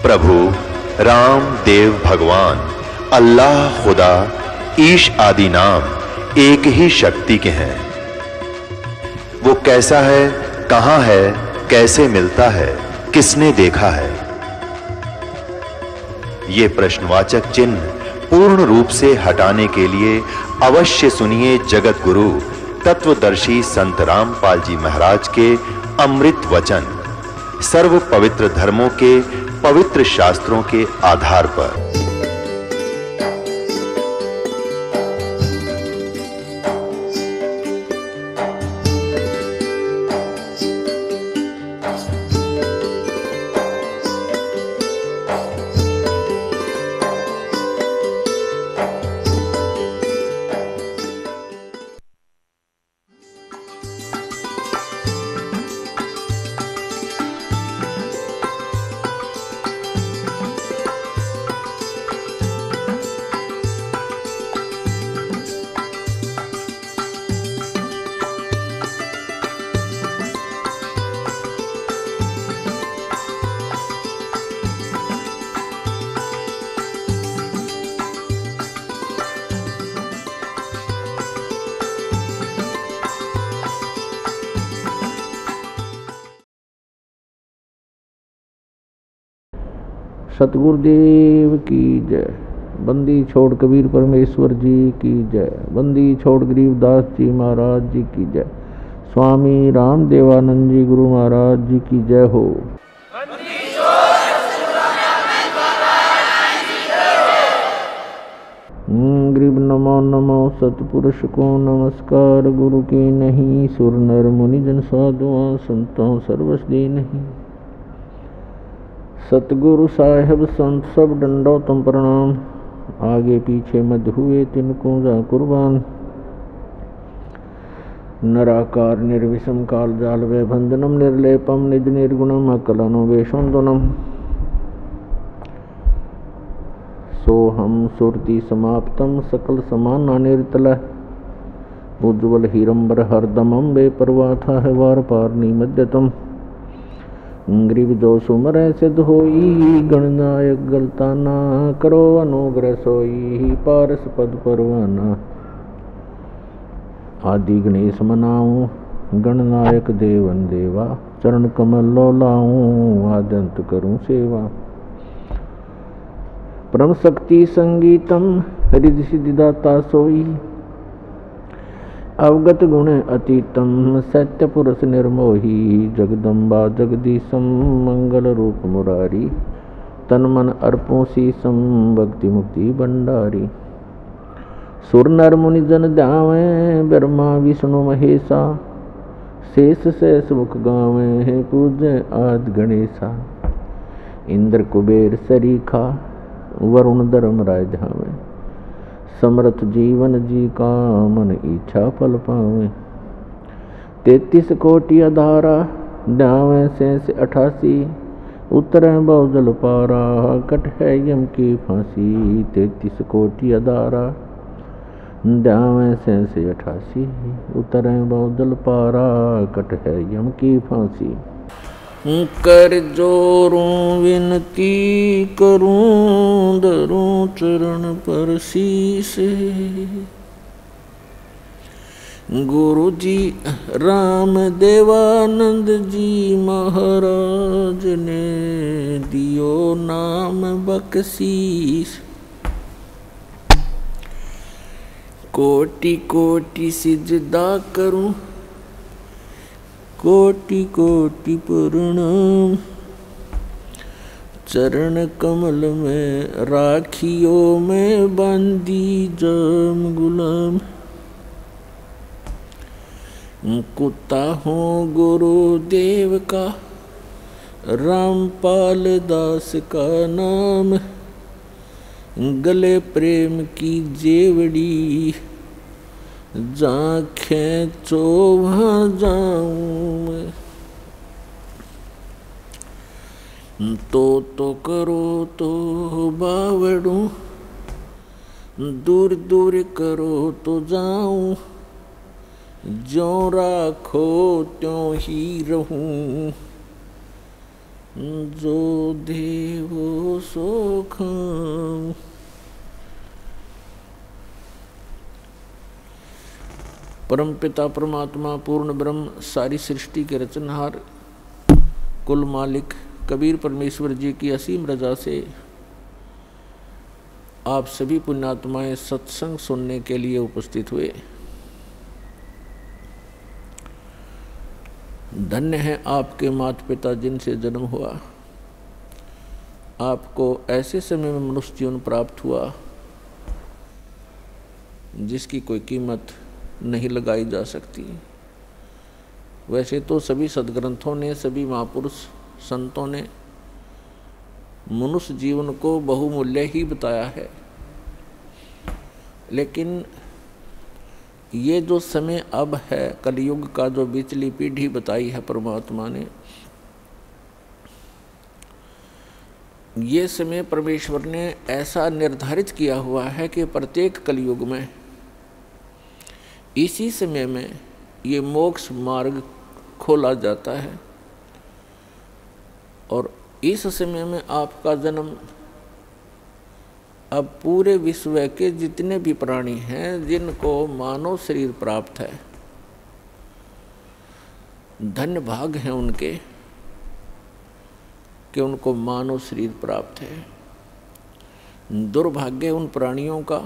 प्रभु राम देव भगवान अल्लाह खुदा ईश आदि नाम एक ही शक्ति के हैं। वो कैसा है, कहां है, कैसे मिलता है, किसने देखा है? ये प्रश्नवाचक चिन्ह पूर्ण रूप से हटाने के लिए अवश्य सुनिए जगत गुरु तत्वदर्शी संत रामपाल जी महाराज के अमृत वचन, सर्व पवित्र धर्मों के पवित्र शास्त्रों के आधार पर। सतगुरुदेव की जय। बंदी छोड़ कबीर परमेश्वर जी की जय। बंदी छोड़ गरीबदास जी महाराज जी की जय। स्वामी रामदेवानंद जी गुरु महाराज जी की जय हो। गरीब नमो नमो सतपुरुष को नमस्कार। गुरु की नहीं सुर नर मुनि जन साधुआं संतों सर्वस दी नहीं। सतगुरु साहेब संत सब डंडो तुम प्रणाम। आगे पीछे मत हुए तिनको जा कुर्बान। नराकार निर्विषम काल जाल वे बंधनम निर्लेपम निज निर्गुणम अकलनो वेशोन्दनम। सोहम सुरति समाप्तम सकल समाना निर्तल। उज्ज्वल हीरंबर हरदमम बेपरवाह था है वार पार निमज्जतम। गरीब जो सुमर सिद्ध होई गणनायक गलताना। करो अनुग्रह सोई पारस पद परवाना। आदि गणेश मनाऊं गणनायक देवन देवा। चरण कमल लो लाऊं आद्यंत करूं सेवा। परम शक्ति संगीतम हृदय सिद्धिदाता सोई। अवगत गुण अतीतम सत्य पुरुष निर्मोही। जगदम्बा जगदीशम मंगल रूप मुरारी। तन मन अर्पों शीसम भक्ति मुक्ति भंडारी। सुर नर मुनि जन ध्यावे ब्रह्मा विष्णु महेशा। शेष शेष मुख गावे पूज्य आदि गणेशा। इंद्र कुबेर सरीखा वरुण धर्म राय ध्यावे। समर्थ जीवन जी का मन इच्छा फल पावे। 33 कोटि अधारा ध्यावे शेष 88। उतरे बहुजल पारा कट है यम की फांसी। 33 कोटि अधारा ध्यावे शेष 88। उतरे बहुजल पारा कट है यम की फांसी। कर जोरूं विनती करूं धरूं चरण पर शीस। गुरु जी राम देवानंद जी महाराज ने दियो नाम बख्शीस। कोटि कोटि सिजदा करूं कोटि कोटि प्रणाम। चरण कमल में राखियो में बंदी जाम गुलाम। कुत्ता हूँ गुरुदेव का रामपाल दास का नाम। गले प्रेम की जेवड़ी जहाँ खेचो वहाँ जाऊँ मैं। तो करो तो बावड़ूँ दूर दूर करो तो जाऊँ। ज्यों राखो त्यों ही रहूं। जो देवो सो खाऊं। परम पिता परमात्मा पूर्ण ब्रह्म सारी सृष्टि के रचनहार कुल मालिक कबीर परमेश्वर जी की असीम रजा से आप सभी पुण्यात्माएं सत्संग सुनने के लिए उपस्थित हुए। धन्य है आपके माता पिता जिनसे जन्म हुआ। आपको ऐसे समय में मनुष्य जीवन प्राप्त हुआ जिसकी कोई कीमत नहीं लगाई जा सकती। वैसे तो सभी सद्ग्रंथों ने, सभी महापुरुष संतों ने मनुष्य जीवन को बहुमूल्य ही बताया है, लेकिन ये जो समय अब है कलयुग का, जो बिचली पीढ़ी बताई है परमात्मा ने, ये समय परमेश्वर ने ऐसा निर्धारित किया हुआ है कि प्रत्येक कलयुग में इसी समय में ये मोक्ष मार्ग खोला जाता है। और इस समय में आपका जन्म अब पूरे विश्व के जितने भी प्राणी हैं जिनको मानव शरीर प्राप्त है, धन्य भाग हैं उनके कि उनको मानव शरीर प्राप्त है। दुर्भाग्य उन प्राणियों का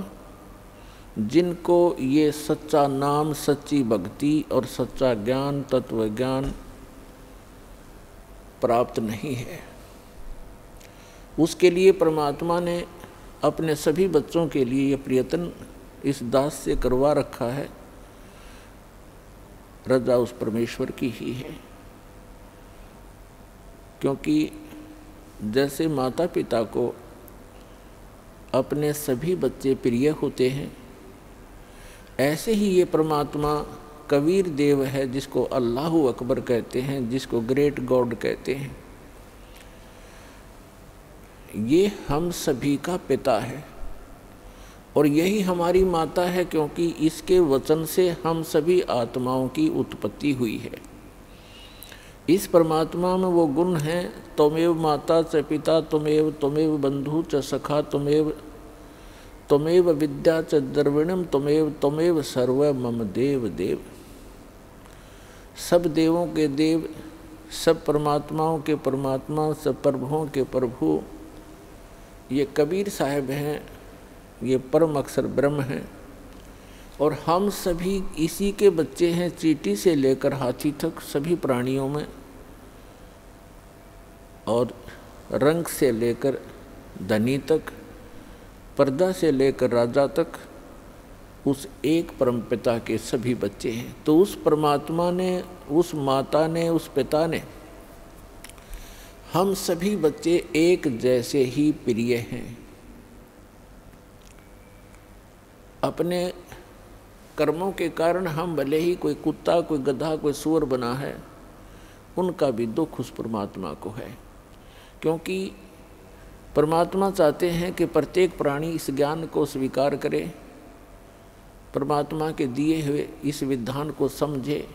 जिनको ये सच्चा नाम, सच्ची भक्ति और सच्चा ज्ञान, तत्व ज्ञान प्राप्त नहीं है। उसके लिए परमात्मा ने अपने सभी बच्चों के लिए ये प्रयत्न इस दास से करवा रखा है। रजा उस परमेश्वर की ही है, क्योंकि जैसे माता पिता को अपने सभी बच्चे प्रिय होते हैं, ऐसे ही ये परमात्मा कबीर देव है जिसको अल्लाहु अकबर कहते हैं, जिसको ग्रेट गॉड कहते हैं। ये हम सभी का पिता है और यही हमारी माता है, क्योंकि इसके वचन से हम सभी आत्माओं की उत्पत्ति हुई है। इस परमात्मा में वो गुण हैं, त्वमेव माता च पिता त्वमेव, त्वमेव बंधु च सखा त्वमेव, त्वमेव विद्या च द्रविणम त्वमेव, त्वमेव सर्व मम देव देव। सब देवों के देव, सब परमात्माओं के परमात्मा, सब प्रभुओं के प्रभु ये कबीर साहब हैं, ये परम अक्षर ब्रह्म हैं। और हम सभी इसी के बच्चे हैं। चींटी से लेकर हाथी तक सभी प्राणियों में, और रंग से लेकर धनी तक, पर्दा से लेकर राजा तक, उस एक परमपिता के सभी बच्चे हैं। तो उस परमात्मा ने, उस माता ने, उस पिता ने हम सभी बच्चे एक जैसे ही प्रिय हैं। अपने कर्मों के कारण हम भले ही कोई कुत्ता, कोई गधा, कोई सूअर बना है, उनका भी दुख उस परमात्मा को है, क्योंकि परमात्मा चाहते हैं कि प्रत्येक प्राणी इस ज्ञान को स्वीकार करे, परमात्मा के दिए हुए इस विधान को समझे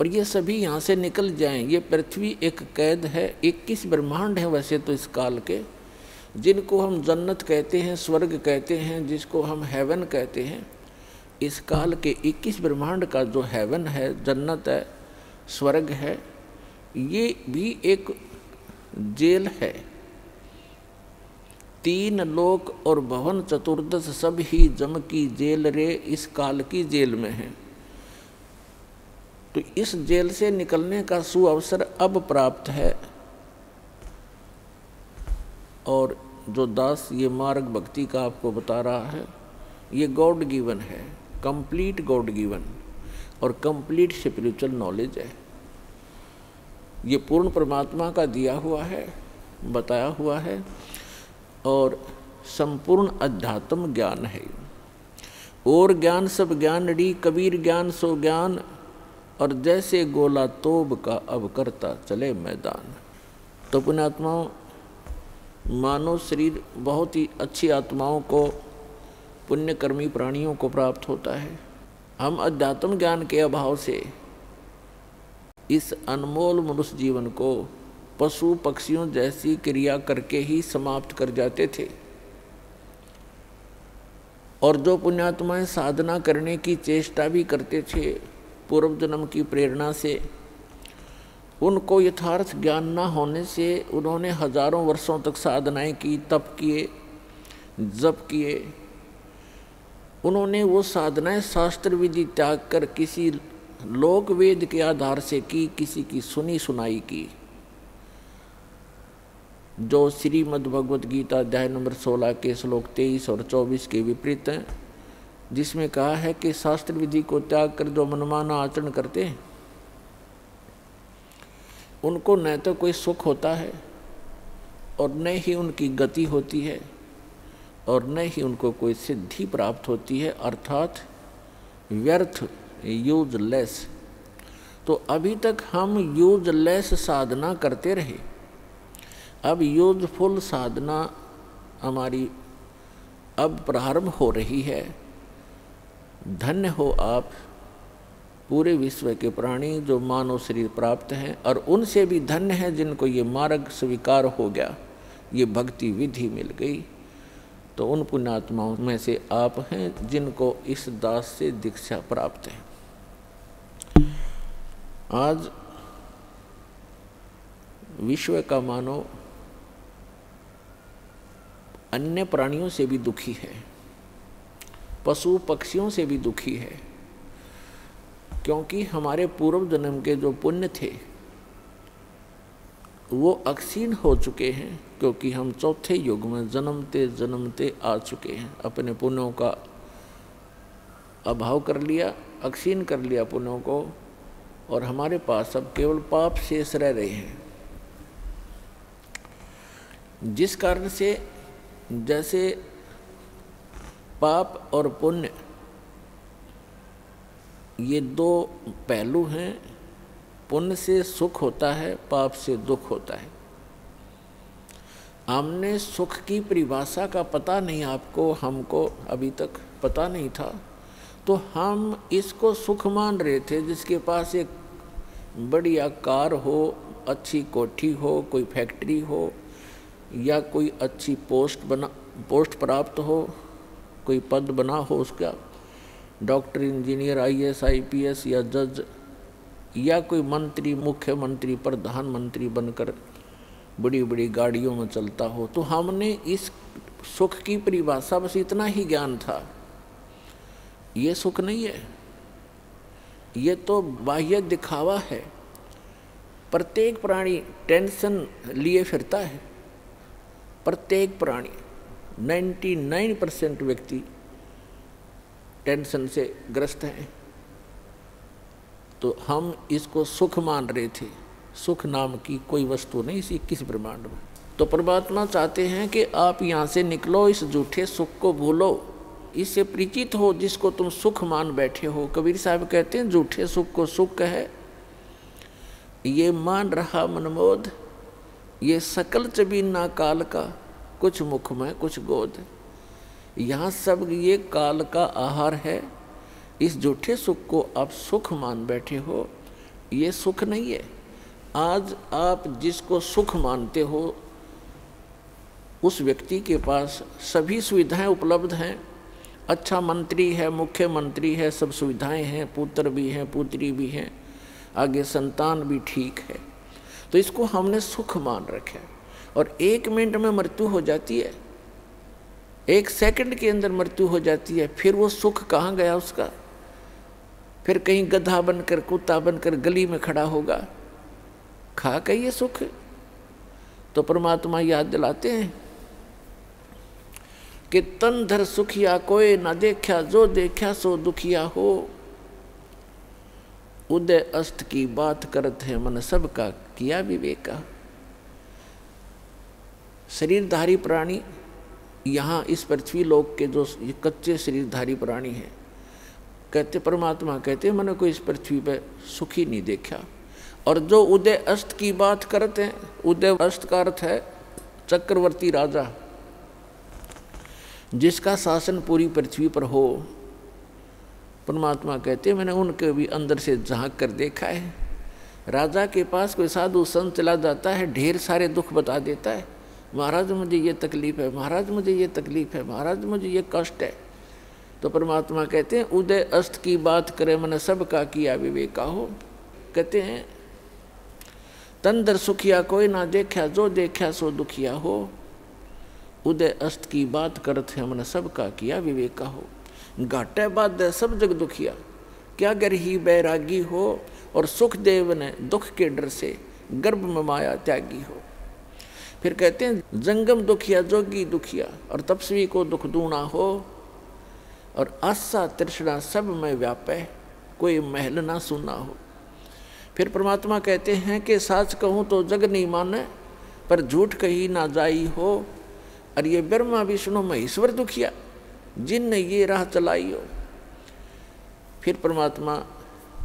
और ये सभी यहाँ से निकल जाएं। ये पृथ्वी एक कैद है, 21 ब्रह्मांड हैं वैसे तो इस काल के, जिनको हम जन्नत कहते हैं, स्वर्ग कहते हैं, जिसको हम हेवन कहते हैं। इस काल के 21 ब्रह्मांड का जो हेवन है, जन्नत है, स्वर्ग है, ये भी एक जेल है। 3 लोक और भवन चतुर्दश सब ही जम की जेल रे, इस काल की जेल में है। तो इस जेल से निकलने का सुअवसर अब प्राप्त है। और जो दास ये मार्ग भक्ति का आपको बता रहा है, ये गॉड गिवन है, कंप्लीट गॉड गिवन और कंप्लीट स्पिरिचुअल नॉलेज है। ये पूर्ण परमात्मा का दिया हुआ है, बताया हुआ है और संपूर्ण अध्यात्म ज्ञान है। और ज्ञान सब ज्ञान री, कबीर ज्ञान सो ज्ञान, और जैसे गोला तोब का अब करता चले मैदान। तो पुण्यात्माओं, मानव शरीर बहुत ही अच्छी आत्माओं को, पुण्यकर्मी प्राणियों को प्राप्त होता है। हम अध्यात्म ज्ञान के अभाव से इस अनमोल मनुष्य जीवन को पशु पक्षियों जैसी क्रिया करके ही समाप्त कर जाते थे। और जो पुण्यात्माएं साधना करने की चेष्टा भी करते थे पूर्व जन्म की प्रेरणा से, उनको यथार्थ ज्ञान न होने से उन्होंने हजारों वर्षों तक साधनाएं की, तप किए, जप किए। उन्होंने वो साधनाएं शास्त्र विधि त्याग कर किसी लोक वेद के आधार से की, किसी की सुनी सुनाई की, जो श्रीमद् भगवद गीता अध्याय नंबर 16 के श्लोक 23 और 24 के विपरीत हैं, जिसमें कहा है कि शास्त्र विधि को त्याग कर जो मनमाना आचरण करते हैं उनको न तो कोई सुख होता है और न ही उनकी गति होती है और न ही उनको कोई सिद्धि प्राप्त होती है, अर्थात व्यर्थ, यूजलेस। तो अभी तक हम यूजलेस साधना करते रहे, अब यूजफुल साधना हमारी अब प्रारंभ हो रही है। धन्य हो आप पूरे विश्व के प्राणी जो मानव शरीर प्राप्त हैं, और उनसे भी धन्य है जिनको ये मार्ग स्वीकार हो गया, ये भक्ति विधि मिल गई। तो उन पुण्यात्माओं में से आप हैं जिनको इस दास से दीक्षा प्राप्त है। आज विश्व का मानव अन्य प्राणियों से भी दुखी है, पशु पक्षियों से भी दुखी है, क्योंकि हमारे पूर्व जन्म के जो पुण्य थे वो अक्षीण हो चुके हैं, क्योंकि हम चौथे युग में जन्मते जन्मते आ चुके हैं। अपने पुण्यों का अभाव कर लिया, अक्षीण कर लिया पुण्यों को, और हमारे पास अब केवल पाप शेष रह रहे हैं। जिस कारण से जैसे पाप और पुण्य ये दो पहलू हैं, पुण्य से सुख होता है, पाप से दुख होता है। हमने सुख की परिभाषा का पता नहीं, आपको हमको अभी तक पता नहीं था, तो हम इसको सुख मान रहे थे। जिसके पास एक बढ़िया कार हो, अच्छी कोठी हो, कोई फैक्ट्री हो, या कोई अच्छी पोस्ट प्राप्त हो, कोई पद बना हो उसका, डॉक्टर, इंजीनियर, IAS, IPS या जज, या कोई मंत्री, मुख्यमंत्री, प्रधानमंत्री बनकर बड़ी बड़ी गाड़ियों में चलता हो, तो हमने इस सुख की परिभाषा बस इतना ही ज्ञान था। ये सुख नहीं है, ये तो बाह्य दिखावा है। प्रत्येक प्राणी टेंशन लिए फिरता है, प्रत्येक प्राणी 99% व्यक्ति टेंशन से ग्रस्त हैं। तो हम इसको सुख मान रहे थे, सुख नाम की कोई वस्तु नहीं इस 21 ब्रह्मांड में। तो परमात्मा चाहते हैं कि आप यहाँ से निकलो, इस झूठे सुख को भूलो, इससे परिचित हो जिसको तुम सुख मान बैठे हो। कबीर साहब कहते हैं झूठे सुख को सुख है, ये मान रहा मनमोद, ये सकल चबीना काल का, कुछ मुख में कुछ गोद। यहाँ सब ये काल का आहार है। इस झूठे सुख को आप सुख मान बैठे हो, ये सुख नहीं है। आज आप जिसको सुख मानते हो उस व्यक्ति के पास सभी सुविधाएं उपलब्ध हैं, अच्छा मंत्री है, मुख्यमंत्री है, सब सुविधाएं हैं, पुत्र भी हैं, पुत्री भी हैं, आगे संतान भी ठीक है। तो इसको हमने सुख मान रखा है। और 1 मिनट में मृत्यु हो जाती है, 1 सेकंड के अंदर मृत्यु हो जाती है। फिर वो सुख कहाँ गया उसका? फिर कहीं गधा बनकर, कुत्ता बनकर गली में खड़ा होगा, खा के ये सुख। तो परमात्मा याद दिलाते हैं कि तन धर सुखिया कोई ना देखा, जो देखा सो दुखिया हो। उदय अस्त की बात करत है मन सबका किया विवेका। शरीरधारी प्राणी यहाँ इस पृथ्वी लोक के जो कच्चे शरीरधारी प्राणी हैं, कहते परमात्मा कहते मैंने कोई इस पृथ्वी पे सुखी नहीं देखा। और जो उदय अस्त की बात करते हैं, उदय अस्त का अर्थ है चक्रवर्ती राजा, जिसका शासन पूरी पृथ्वी पर हो। परमात्मा कहते मैंने उनके भी अंदर से झांक कर देखा है। राजा के पास कोई साधु संत चला जाता है, ढेर सारे दुख बता देता है, महाराज मुझे ये तकलीफ है, महाराज मुझे ये तकलीफ है, महाराज मुझे ये कष्ट है। तो परमात्मा कहते हैं उदय अस्त की बात करे मन सबका किया विवेका हो। कहते हैं तंदर सुखिया कोई ना देखा, जो देखा सो दुखिया हो। उदय अस्त की बात करत है मन सबका किया विवेका हो। घाटे बाद सब जग दुखिया, क्या गर ही बैरागी हो। और सुखदेव ने दुख के डर से गर्भ में माया त्यागी हो। फिर कहते हैं जंगम दुखिया जोगी दुखिया, और तपस्वी को दुख दूना हो। और आशा तृष्णा सब में व्यापे, कोई महल ना सुना हो। फिर परमात्मा कहते हैं कि साच कहूँ तो जग नहीं माने, पर झूठ कही ना जाई हो। और ये ब्रह्मा विष्णु महेश्वर दुखिया, जिनने ये राह चलाई हो। फिर परमात्मा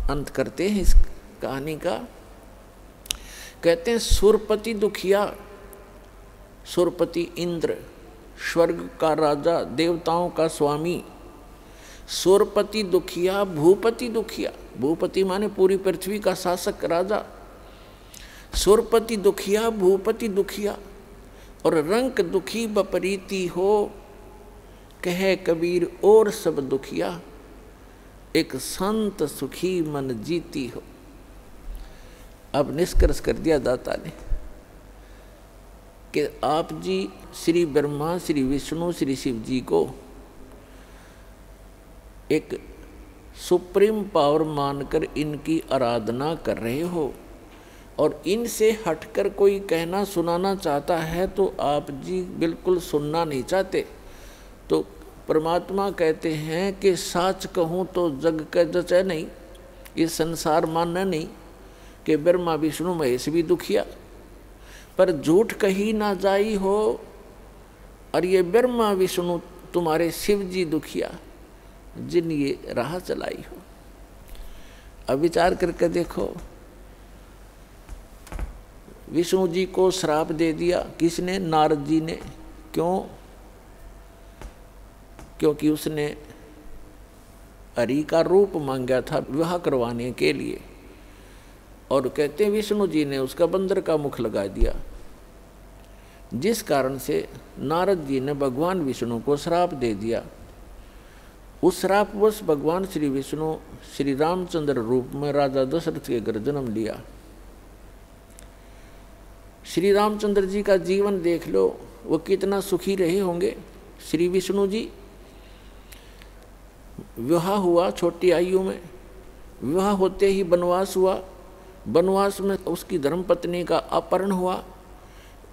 अंत करते हैं इस कहानी का, कहते हैं सुरपति दुखिया। सुरपति इंद्र, स्वर्ग का राजा, देवताओं का स्वामी। सुरपति दुखिया, भूपति दुखिया। भूपति माने पूरी पृथ्वी का शासक राजा। सुरपति दुखिया, भूपति दुखिया। और रंक दुखी बपरीती हो, कहे कबीर और सब दुखिया। एक संत सुखी मन जीती हो। अब निष्कर्ष कर दिया दाता ने कि आप जी श्री ब्रह्मा, श्री विष्णु, श्री शिव जी को एक सुप्रीम पावर मानकर इनकी आराधना कर रहे हो, और इनसे हटकर कोई कहना सुनाना चाहता है तो आप जी बिल्कुल सुनना नहीं चाहते। तो परमात्मा कहते हैं कि साच कहूँ तो जग का जचे नहीं, ये संसार मानना नहीं कि ब्रह्मा विष्णु महेश भी दुखिया, पर झूठ कही ना जाई हो। और ये ब्रह्मा विष्णु तुम्हारे शिव जी दुखिया, जिन ये राह चलाई हो। अब विचार करके देखो, विष्णु जी को श्राप दे दिया किसने? नारद जी ने। क्यों? क्योंकि उसने हरि का रूप मांगा था विवाह करवाने के लिए, और कहते हैं विष्णु जी ने उसका बंदर का मुख लगा दिया, जिस कारण से नारद जी ने भगवान विष्णु को श्राप दे दिया। उस श्रापवश भगवान श्री विष्णु श्री रामचंद्र रूप में राजा दशरथ के घर जन्म लिया। श्री रामचंद्र जी का जीवन देख लो, वो कितना सुखी रहे होंगे। श्री विष्णु जी विवाह हुआ छोटी आयु में, विवाह होते ही वनवास हुआ, वनवास में उसकी धर्मपत्नी का अपहरण हुआ,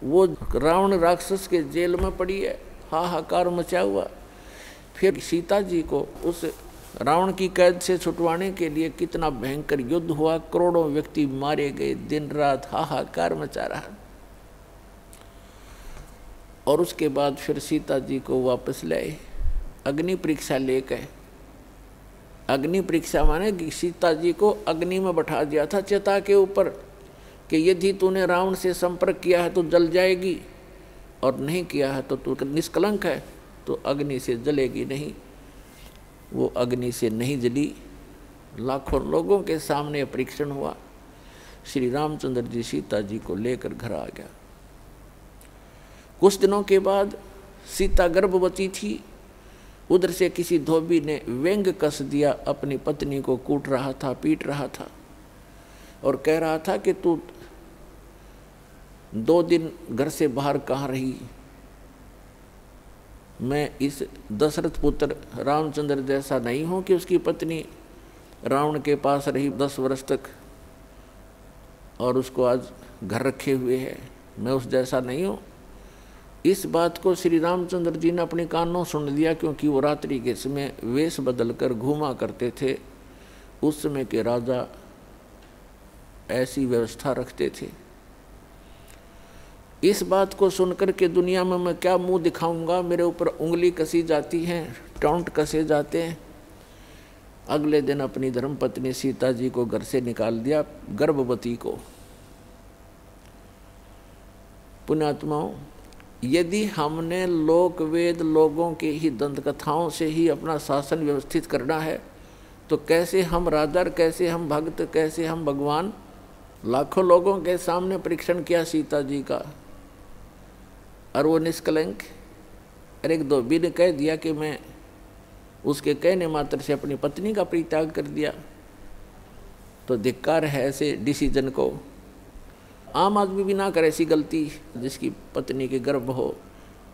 वो रावण राक्षस के जेल में पड़ी है, हाहाकार मचा हुआ। फिर सीता जी को उस रावण की कैद से छुटवाने के लिए कितना भयंकर युद्ध हुआ, करोड़ों व्यक्ति मारे गए, दिन रात हाहाकार मचा रहा। और उसके बाद फिर सीता जी को वापस लाए, अग्नि परीक्षा लेकर। अग्नि परीक्षा माने कि सीता जी को अग्नि में बैठा दिया था चिता के ऊपर, कि यदि तूने रावण से संपर्क किया है तो जल जाएगी, और नहीं किया है तो तू निष्कलंक है, तो अग्नि से जलेगी नहीं। वो अग्नि से नहीं जली। लाखों लोगों के सामने परीक्षण हुआ। श्री रामचंद्र जी सीता जी को लेकर घर आ गया। कुछ दिनों के बाद सीता गर्भवती थी, उधर से किसी धोबी ने व्यंग कस दिया, अपनी पत्नी को कूट रहा था, पीट रहा था, और कह रहा था कि तू 2 दिन घर से बाहर कहाँ रही? मैं इस दशरथ पुत्र रामचंद्र जैसा नहीं हूँ कि उसकी पत्नी रावण के पास रही 10 वर्ष तक और उसको आज घर रखे हुए है, मैं उस जैसा नहीं हूँ। इस बात को श्री रामचंद्र जी ने अपने कानों सुन लिया, क्योंकि वो रात्रि के समय वेश बदलकर घूमा करते थे। उस समय के राजा ऐसी व्यवस्था रखते थे। इस बात को सुनकर के दुनिया में मैं क्या मुंह दिखाऊंगा, मेरे ऊपर उंगली कसी जाती है, टोंट कसे जाते हैं। अगले दिन अपनी धर्मपत्नी सीता जी को घर से निकाल दिया, गर्भवती को। पुण्यात्माओं, यदि हमने लोक वेद लोगों के ही दंत कथाओं से ही अपना शासन व्यवस्थित करना है, तो कैसे हम राजा, कैसे हम भक्त, कैसे हम भगवान लाखों लोगों के सामने परीक्षण किया सीता जी का, और वो निष्कलंक। और एक धोबी ने कह दिया कि मैं उसके कहने मात्र से अपनी पत्नी का परित्याग कर दिया, तो धिक्कार है ऐसे डिसीजन को। आम आदमी भी ना करे ऐसी गलती, जिसकी पत्नी के गर्भ हो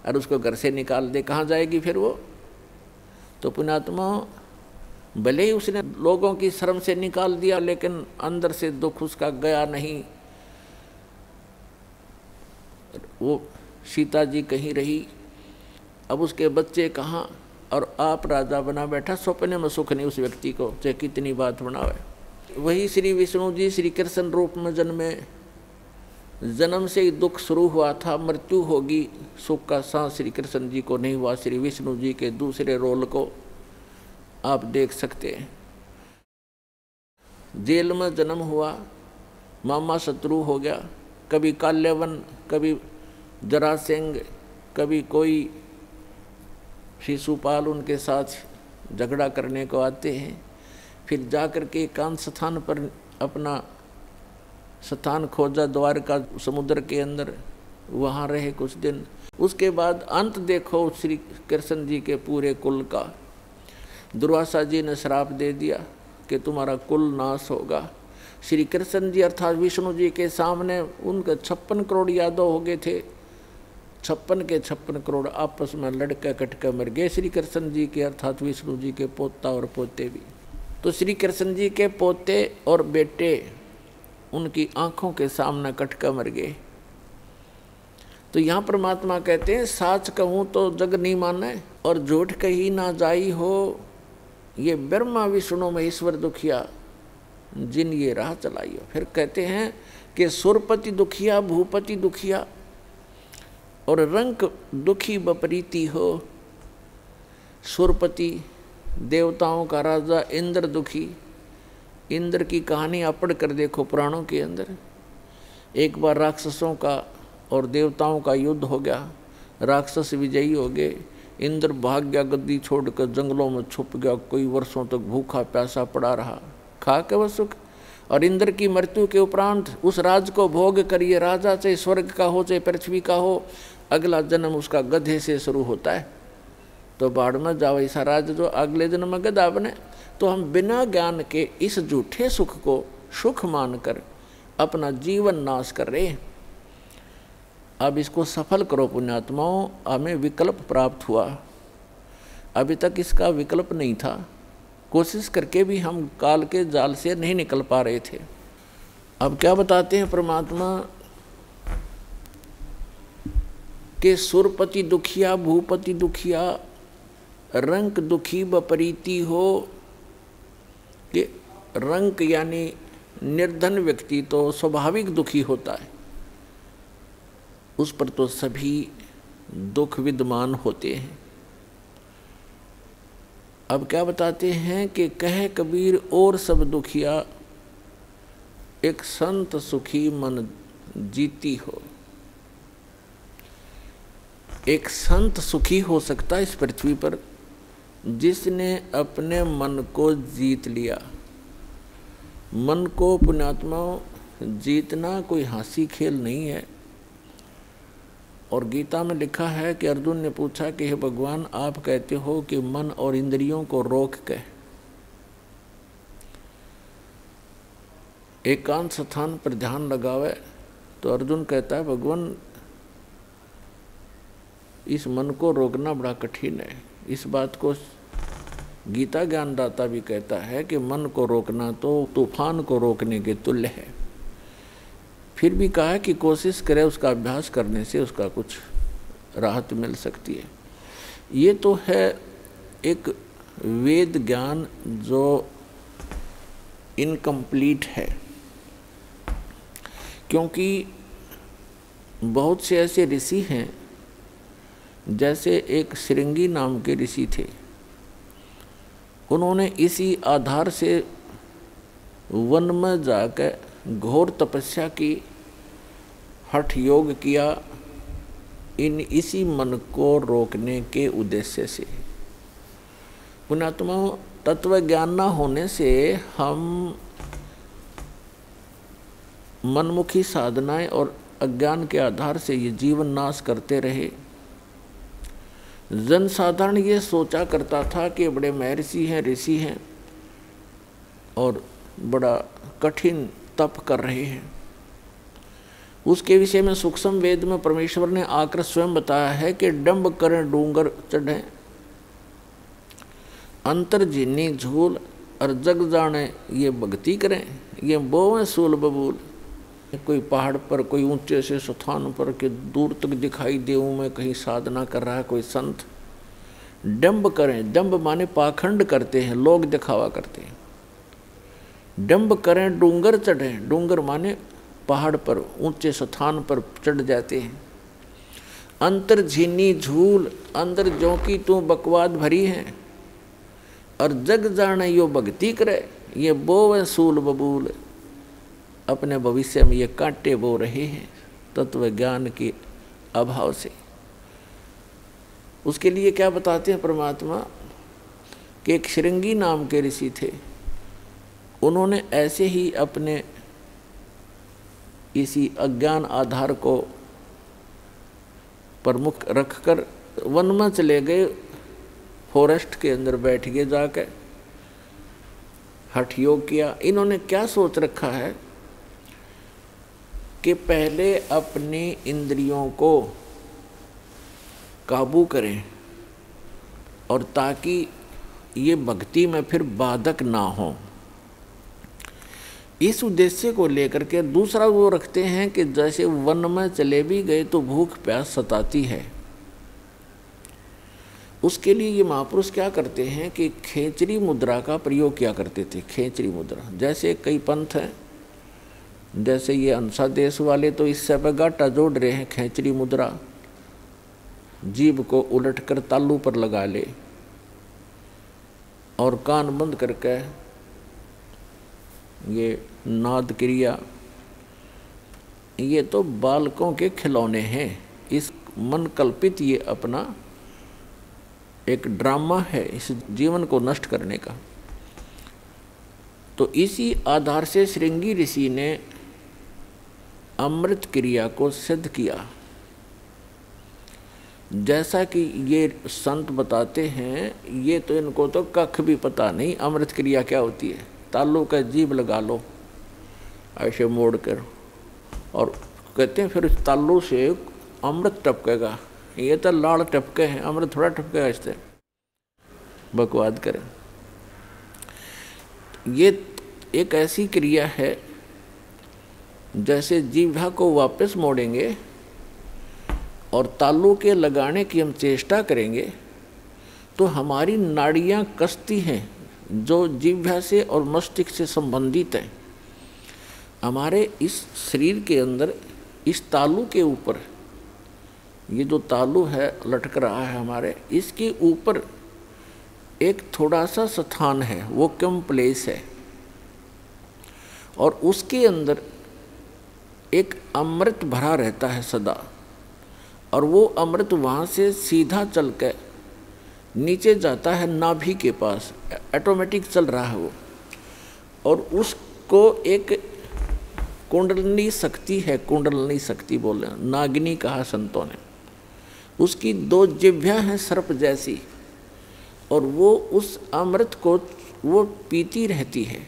और उसको घर से निकाल दे, कहाँ जाएगी फिर वो। तो पुण्यात्मा, भले ही उसने लोगों की शर्म से निकाल दिया, लेकिन अंदर से दुख उसका गया नहीं। वो सीता जी कहीं रही, अब उसके बच्चे कहाँ, और आप राजा बना बैठा। सपने में सुख नहीं उस व्यक्ति को, चाहे कितनी बात बनावे। वही श्री विष्णु जी श्री कृष्ण रूप में जन्मे, जन्म से ही दुख शुरू हुआ था, मृत्यु होगी, सुख का सांस श्री कृष्ण जी को नहीं हुआ। श्री विष्णु जी के दूसरे रोल को आप देख सकते हैं। जेल में जन्म हुआ, मामा शत्रु हो गया, कभी काल्यवन, कभी जरासेंग, कभी कोई शिशुपाल उनके साथ झगड़ा करने को आते हैं। फिर जाकर के एकांत स्थान पर अपना स्थान खोजा, द्वारका समुद्र के अंदर, वहाँ रहे कुछ दिन। उसके बाद अंत देखो श्री कृष्ण जी के पूरे कुल का। दुर्वासा जी ने श्राप दे दिया कि तुम्हारा कुल नाश होगा। श्री कृष्ण जी अर्थात विष्णु जी के सामने उनके 56 करोड़ यादव हो गए थे। 56 के 56 करोड़ आपस में लड़के कटके मर गए। श्री कृष्ण जी के अर्थात विष्णु जी के पोता और पोते भी। तो श्री कृष्ण जी के पोते और बेटे उनकी आंखों के सामने कटके मर गए। तो यहाँ परमात्मा कहते हैं, साच कहूँ तो जग नहीं माने और झूठ कही ना जाई हो, ये ब्रह्मा विष्णु महेश्वर दुखिया जिन ये राह चलाई हो। फिर कहते हैं कि सुरपति दुखिया, भूपति दुखिया और रंक दुखी बपरीती हो। सुरपति देवताओं का राजा इंद्र दुखी। इंद्र की कहानी आप पढ़ कर देखो पुराणों के अंदर। एक बार राक्षसों का और देवताओं का युद्ध हो गया, राक्षस विजयी हो गए, इंद्र भाग गया, गद्दी छोड़कर जंगलों में छुप गया, कोई वर्षों तक भूखा प्यासा पड़ा रहा, खा के वह सुख। और इंद्र की मृत्यु के उपरांत उस राज को भोग कर ये राजा चाहे स्वर्ग का हो चाहे पृथ्वी का हो, अगला जन्म उसका गधे से शुरू होता है। तो बाढ़ में जाओ ऐसा राज जो अगले जन्म में गधा बने। तो हम बिना ज्ञान के इस झूठे सुख को सुख मानकर अपना जीवन नाश कर रहे हैं। अब इसको सफल करो पुण्यात्माओं। हमें विकल्प प्राप्त हुआ, अभी तक इसका विकल्प नहीं था। कोशिश करके भी हम काल के जाल से नहीं निकल पा रहे थे। अब क्या बताते हैं परमात्मा के सुरपति दुखिया, भूपति दुखिया, रंक दुखी बपरीती हो। कि रंक यानी निर्धन व्यक्ति तो स्वाभाविक दुखी होता है, उस पर तो सभी दुख विद्यमान होते हैं। अब क्या बताते हैं कि कहे कबीर और सब दुखिया, एक संत सुखी मन जीती हो। एक संत सुखी हो सकता है इस पृथ्वी पर जिसने अपने मन को जीत लिया। मन को पुण्यात्मा जीतना कोई हंसी खेल नहीं है। और गीता में लिखा है कि अर्जुन ने पूछा कि हे भगवान, आप कहते हो कि मन और इंद्रियों को रोक के एकांत स्थान पर ध्यान लगावे। तो अर्जुन कहता है भगवान, इस मन को रोकना बड़ा कठिन है। इस बात को गीता ज्ञानदाता भी कहता है कि मन को रोकना तो तूफान को रोकने के तुल्य है। फिर भी कहा है कि कोशिश करे, उसका अभ्यास करने से उसका कुछ राहत मिल सकती है। ये तो है एक वेद ज्ञान जो इनकम्प्लीट है, क्योंकि बहुत से ऐसे ऋषि हैं, जैसे एक श्रृंगी नाम के ऋषि थे। उन्होंने इसी आधार से वन में जाकर घोर तपस्या की, हठ योग किया, इसी मन को रोकने के उद्देश्य से। पुण्यात्मा, तत्व ज्ञान न होने से हम मनमुखी साधनाएं और अज्ञान के आधार से ये जीवन नाश करते रहे। जनसाधारण ये सोचा करता था कि बड़े महर्षि हैं, ऋषि हैं और बड़ा कठिन तप कर रहे हैं। उसके विषय में सूक्ष्म वेद में परमेश्वर ने आकर स्वयं बताया है कि डंब करें डूंगर चढ़ें, अंतर जीनी झूल और जग जाने ये भक्ति करें, ये बोवें सूल बबूल। कोई पहाड़ पर, कोई ऊंचे से स्थान पर के दूर तक दिखाई देऊं मैं कहीं साधना कर रहा है कोई संत। डंब करें, डंब माने पाखंड करते हैं, लोग दिखावा करते हैं। डंब करें डूंगर चढ़ें, डूंगर माने पहाड़ पर ऊंचे स्थान पर चढ़ जाते हैं। अंतर झीनी झूल, अंदर जो की तू बकवाद भरी है, और जग जाने यो भक्ति करे, ये बोवे सूल बबूल। अपने भविष्य में ये कांटे बो रहे हैं तत्व ज्ञान के अभाव से। उसके लिए क्या बताते हैं परमात्मा कि एक श्रृंगी नाम के ऋषि थे, उन्होंने ऐसे ही अपने इसी अज्ञान आधार को प्रमुख रखकर वन में चले गए, फॉरेस्ट के अंदर बैठ गए जाकर हठ योग किया। इन्होंने क्या सोच रखा है कि पहले अपनी इंद्रियों को काबू करें और ताकि ये भक्ति में फिर बाधक ना हो। इस उद्देश्य को लेकर के दूसरा वो रखते हैं कि जैसे वन में चले भी गए तो भूख प्यास सताती है। उसके लिए ये महापुरुष क्या करते हैं कि खेचरी मुद्रा का प्रयोग किया करते थे। खेचरी मुद्रा, जैसे कई पंथ हैं, जैसे ये अंसा देश वाले तो इससे पे गाटा जोड़ रहे हैं। खेचरी मुद्रा, जीभ को उलट कर तालू पर लगा ले और कान बंद करके ये नाद क्रिया, ये तो बालकों के खिलौने हैं। इस मन कल्पित ये अपना एक ड्रामा है इस जीवन को नष्ट करने का। तो इसी आधार से श्रृंगी ऋषि ने अमृत क्रिया को सिद्ध किया। जैसा कि ये संत बताते हैं, ये तो इनको तो कख भी पता नहीं अमृत क्रिया क्या होती है। तालू का जीभ लगा लो ऐसे मोड़ कर, और कहते हैं फिर तालू से अमृत टपकेगा। ये तो लाड़ टपके हैं, अमृत थोड़ा टपकेगा इससे। बकवाद करें। ये एक ऐसी क्रिया है जैसे जीवा को वापस मोड़ेंगे और तालू के लगाने की हम चेष्टा करेंगे तो हमारी नाड़ियां कसती हैं जो जीवा से और मस्तिष्क से संबंधित हैं। हमारे इस शरीर के अंदर इस तालू के ऊपर, ये जो तालू है लटक रहा है हमारे, इसके ऊपर एक थोड़ा सा स्थान है, वो कम प्लेस है, और उसके अंदर एक अमृत भरा रहता है सदा। और वो अमृत वहाँ से सीधा चल के नीचे जाता है नाभि के पास, ऑटोमेटिक चल रहा है वो। और उसको एक कुंडलनी शक्ति है, कुंडलनी शक्ति बोले, नागिनी कहा संतों ने। उसकी दो जिह्वा हैं सर्प जैसी, और वो उस अमृत को वो पीती रहती है,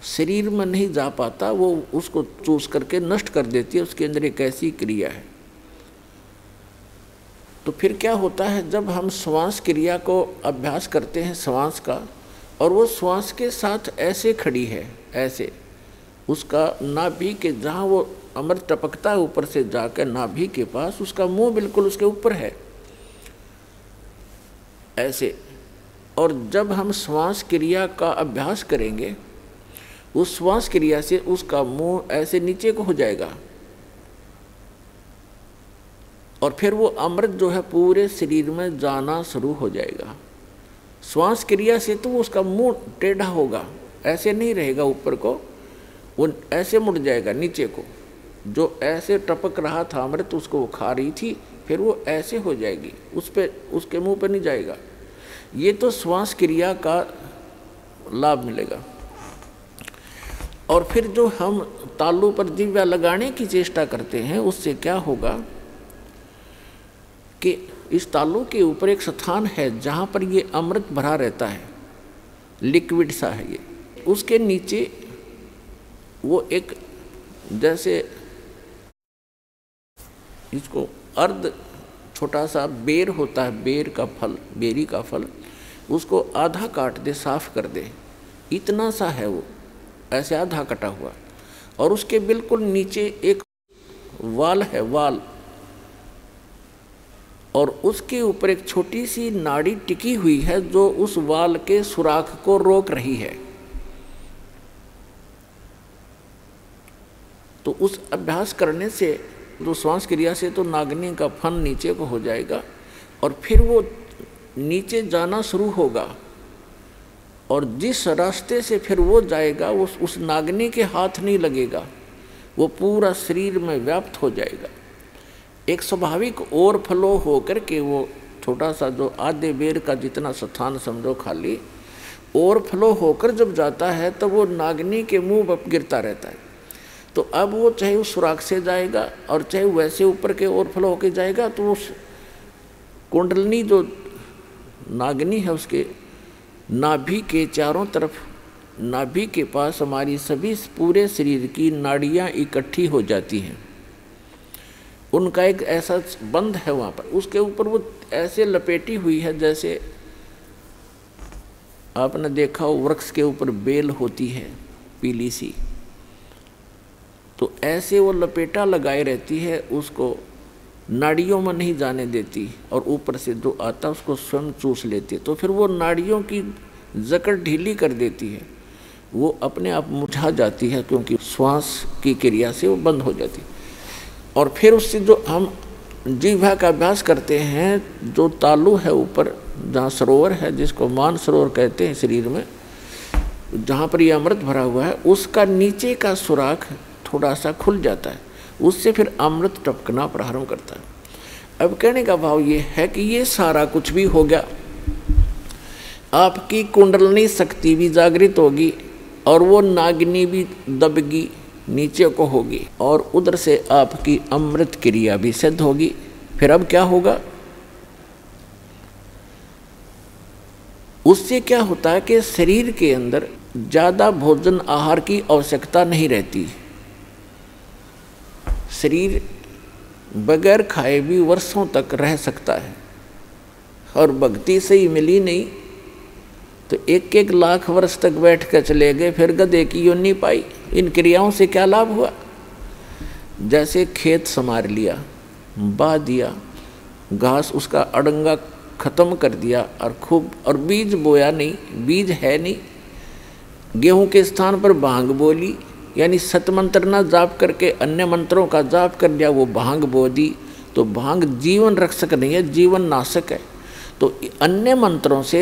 शरीर में नहीं जा पाता, वो उसको चूस करके नष्ट कर देती है। उसके अंदर एक ऐसी क्रिया है। तो फिर क्या होता है, जब हम श्वास क्रिया को अभ्यास करते हैं श्वास का, और वो श्वास के साथ ऐसे खड़ी है, ऐसे उसका नाभि के जहाँ वो अमृत टपकता है ऊपर से जाकर नाभि के पास, उसका मुंह बिल्कुल उसके ऊपर है ऐसे। और जब हम श्वास क्रिया का अभ्यास करेंगे, उस श्वास क्रिया से उसका मुंह ऐसे नीचे को हो जाएगा, और फिर वो अमृत जो है पूरे शरीर में जाना शुरू हो जाएगा। श्वास क्रिया से तो उसका मुंह टेढ़ा होगा, ऐसे नहीं रहेगा ऊपर को, वो ऐसे मुड़ जाएगा नीचे को। जो ऐसे टपक रहा था अमृत, उसको वो खा रही थी, फिर वो ऐसे हो जाएगी, उस पे उसके मुंह पे नहीं जाएगा। ये तो श्वास क्रिया का लाभ मिलेगा। और फिर जो हम तालू पर जिह्वा लगाने की चेष्टा करते हैं, उससे क्या होगा कि इस तालू के ऊपर एक स्थान है जहाँ पर ये अमृत भरा रहता है, लिक्विड सा है ये। उसके नीचे वो एक जैसे इसको अर्ध छोटा सा बेर होता है, बेर का फल, बेरी का फल, उसको आधा काट दे, साफ कर दे, इतना सा है वो, ऐसे आधा कटा हुआ। और उसके बिल्कुल नीचे एक वाल है, वाल, और उसके ऊपर एक छोटी सी नाड़ी टिकी हुई है जो उस वाल के सुराख को रोक रही है। तो उस अभ्यास करने से, जो श्वास क्रिया से, तो नागनी का फन नीचे को हो जाएगा और फिर वो नीचे जाना शुरू होगा। और जिस रास्ते से फिर वो जाएगा उस नागनी के हाथ नहीं लगेगा, वो पूरा शरीर में व्याप्त हो जाएगा। एक स्वाभाविक ओवरफ्लो होकर के वो छोटा सा जो आधे बेर का जितना स्थान समझो खाली, ओवरफ्लो होकर जब जाता है तब वो नागनी के मुंह पर गिरता रहता है। तो अब वो चाहे उस सुराख से जाएगा और चाहे वैसे ऊपर के ओवरफ्लो होकर जाएगा, तो उस कुंडलनी जो नागनी है उसके नाभि के चारों तरफ, नाभि के पास हमारी सभी पूरे शरीर की नाड़ियाँ इकट्ठी हो जाती हैं। उनका एक ऐसा बंध है वहाँ पर, उसके ऊपर वो ऐसे लपेटी हुई है जैसे आपने देखा हो वृक्ष के ऊपर बेल होती है पीली सी, तो ऐसे वो लपेटा लगाए रहती है, उसको नाड़ियों में नहीं जाने देती और ऊपर से जो आता उसको स्वयं चूस लेती है। तो फिर वो नाड़ियों की जकड़ ढीली कर देती है, वो अपने आप मुरझा जाती है क्योंकि श्वास की क्रिया से वो बंद हो जाती है। और फिर उससे जो हम जिह्वा का अभ्यास करते हैं, जो तालु है ऊपर जहाँ सरोवर है, जिसको मान सरोवर कहते हैं शरीर में, जहाँ पर ये अमृत भरा हुआ है, उसका नीचे का सुराख थोड़ा सा खुल जाता है, उससे फिर अमृत टपकना प्रारंभ करता है। अब कहने का भाव ये है कि ये सारा कुछ भी हो गया, आपकी कुंडलनी शक्ति भी जागृत होगी और वो नागिनी भी दबगी, नीचे को होगी, और उधर से आपकी अमृत क्रिया भी सिद्ध होगी। फिर अब क्या होगा, उससे क्या होता है कि शरीर के अंदर ज़्यादा भोजन आहार की आवश्यकता नहीं रहती। शरीर बगैर खाए भी वर्षों तक रह सकता है, और भक्ति से ही मिली नहीं तो 1-1 लाख वर्ष तक बैठ कर चले गए, फिर गधे की योनि पाई। इन क्रियाओं से क्या लाभ हुआ? जैसे खेत संवार लिया, बा दिया, घास उसका अड़ंगा खत्म कर दिया और खूब, और बीज बोया नहीं, बीज है नहीं, गेहूं के स्थान पर भांग बोली, यानी सतमंत्र ना जाप करके अन्य मंत्रों का जाप कर लिया, वो भांग बो दी। तो भांग जीवन रक्षक नहीं है, जीवन नाशक है। तो अन्य मंत्रों से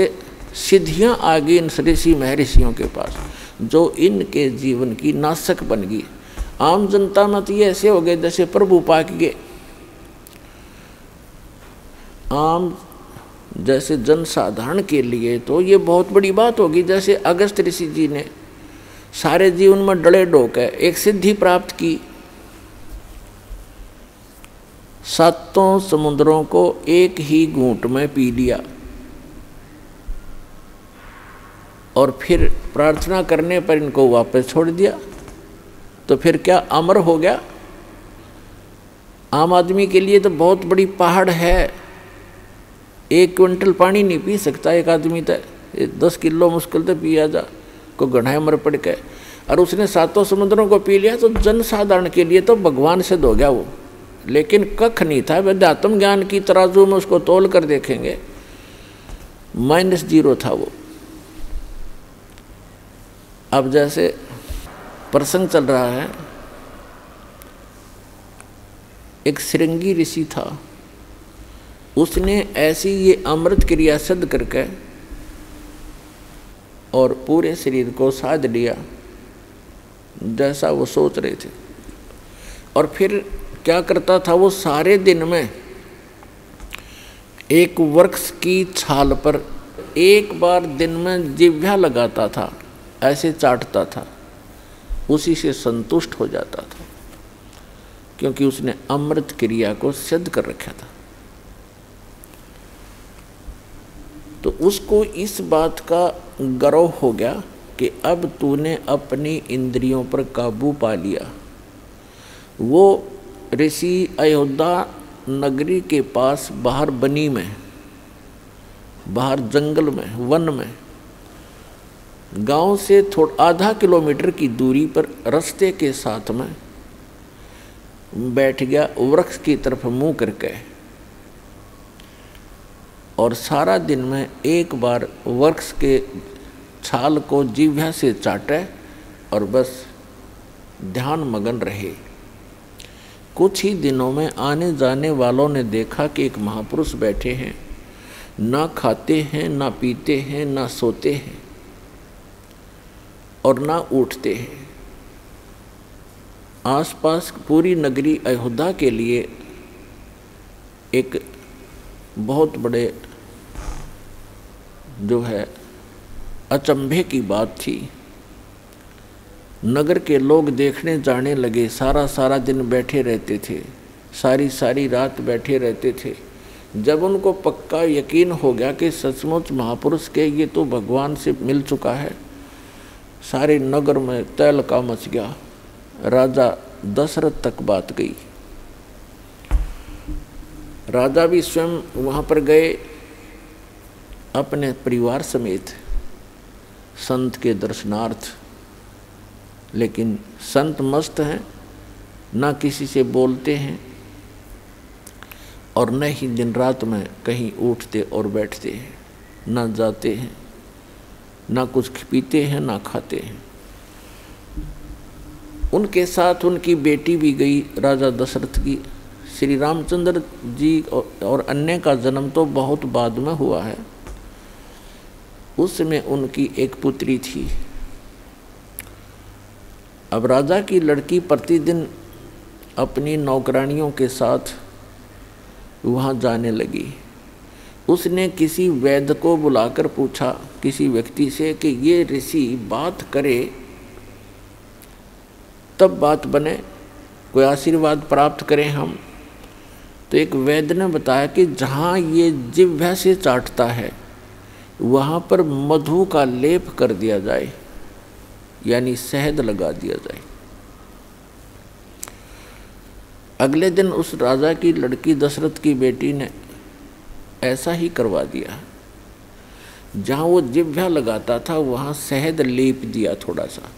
सिद्धियां आ गई इन ऋषि महर्षियों के पास, जो इनके जीवन की नाशक बन गई। आम जनता में तो ये ऐसे हो गए जैसे प्रभु पाक गए, आम जैसे जनसाधारण के लिए तो ये बहुत बड़ी बात होगी। जैसे अगस्त ऋषि जी ने सारे जीवन में डले डोक है, एक सिद्धि प्राप्त की, 7 समुद्रों को एक ही घूंट में पी लिया, और फिर प्रार्थना करने पर इनको वापस छोड़ दिया। तो फिर क्या अमर हो गया? आम आदमी के लिए तो बहुत बड़ी पहाड़ है, 1 क्विंटल पानी नहीं पी सकता एक आदमी, तो 10 किलो मुश्किल से पिया जा को गढ़ाई मर पड़ के, और उसने 7 समुद्रों को पी लिया। तो जनसाधारण के लिए तो भगवान सिद्ध हो गया वो, लेकिन कख नहीं था। वेदात्म ज्ञान की तराजू में उसको तोल कर देखेंगे, -0 था वो। अब जैसे प्रसंग चल रहा है, एक श्रृंगी ऋषि था, उसने ऐसी ये अमृत क्रिया सिद्ध करके और पूरे शरीर को साध लिया जैसा वो सोच रहे थे। और फिर क्या करता था वो, सारे दिन में एक वृक्ष की छाल पर एक बार दिन में जिह्वा लगाता था, ऐसे चाटता था, उसी से संतुष्ट हो जाता था, क्योंकि उसने अमृत क्रिया को सिद्ध कर रखा था। तो उसको इस बात का गर्व हो गया कि अब तूने अपनी इंद्रियों पर काबू पा लिया। वो ऋषि अयोध्या नगरी के पास बाहर बनी में, बाहर जंगल में, वन में, गांव से आधा किलोमीटर की दूरी पर रास्ते के साथ में बैठ गया, वृक्ष की तरफ मुंह करके, और सारा दिन में एक बार वृक्ष के छाल को जिह्वा से चाटे और बस ध्यान मगन रहे। कुछ ही दिनों में आने जाने वालों ने देखा कि एक महापुरुष बैठे हैं, ना खाते हैं, ना पीते हैं, ना सोते हैं और ना उठते हैं। आसपास पूरी नगरी अयोध्या के लिए एक बहुत बड़े जो है अचंभे की बात थी। नगर के लोग देखने जाने लगे, सारा दिन बैठे रहते थे, सारी रात बैठे रहते थे। जब उनको पक्का यकीन हो गया कि सचमुच महापुरुष के ये तो भगवान से मिल चुका है, सारे नगर में तहलका मच गया। राजा दशरथ तक बात गई। राजा भी स्वयं वहाँ पर गए अपने परिवार समेत संत के दर्शनार्थ, लेकिन संत मस्त हैं, ना किसी से बोलते हैं और न ही दिन रात में कहीं उठते और बैठते हैं, ना जाते हैं, ना कुछ पीते हैं, ना खाते हैं। उनके साथ उनकी बेटी भी गई राजा दशरथ की। श्री रामचंद्र जी और अन्य का जन्म तो बहुत बाद में हुआ है। उस समय उनकी एक पुत्री थी। अब राजा की लड़की प्रतिदिन अपनी नौकरानियों के साथ वहाँ जाने लगी। उसने किसी वैद्य को बुलाकर पूछा किसी व्यक्ति से कि ये ऋषि बात करे तब बात बने, कोई आशीर्वाद प्राप्त करें हम। तो एक वैद्य ने बताया कि जहाँ ये जिह्वा से चाटता है वहाँ पर मधु का लेप कर दिया जाए, यानी शहद लगा दिया जाए। अगले दिन उस राजा की लड़की दशरथ की बेटी ने ऐसा ही करवा दिया। जहाँ वो जिह्वा लगाता था वहाँ शहद लेप दिया थोड़ा सा।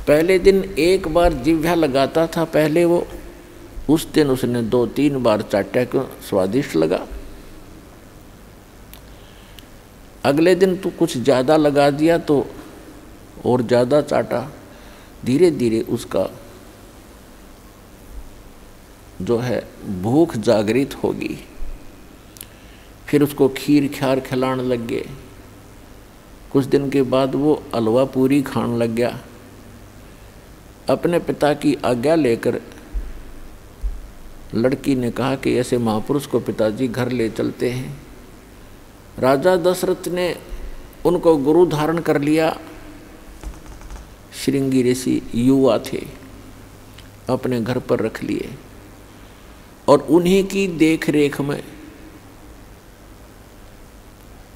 पहले दिन एक बार जिह्वा लगाता था, पहले वो उस दिन उसने 2-3 बार चाटा क्यों स्वादिष्ट लगा। अगले दिन तो कुछ ज़्यादा लगा दिया तो और ज़्यादा चाटा। धीरे धीरे उसका जो है भूख जागृत होगी। फिर उसको खीर ख्यार खिलाने लग गए। कुछ दिन के बाद वो हलवा पूरी खाने लग गया। अपने पिता की आज्ञा लेकर लड़की ने कहा कि ऐसे महापुरुष को पिताजी घर ले चलते हैं। राजा दशरथ ने उनको गुरु धारण कर लिया। श्रृंगी ऋषि युवा थे, अपने घर पर रख लिए और उन्हीं की देख रेख में,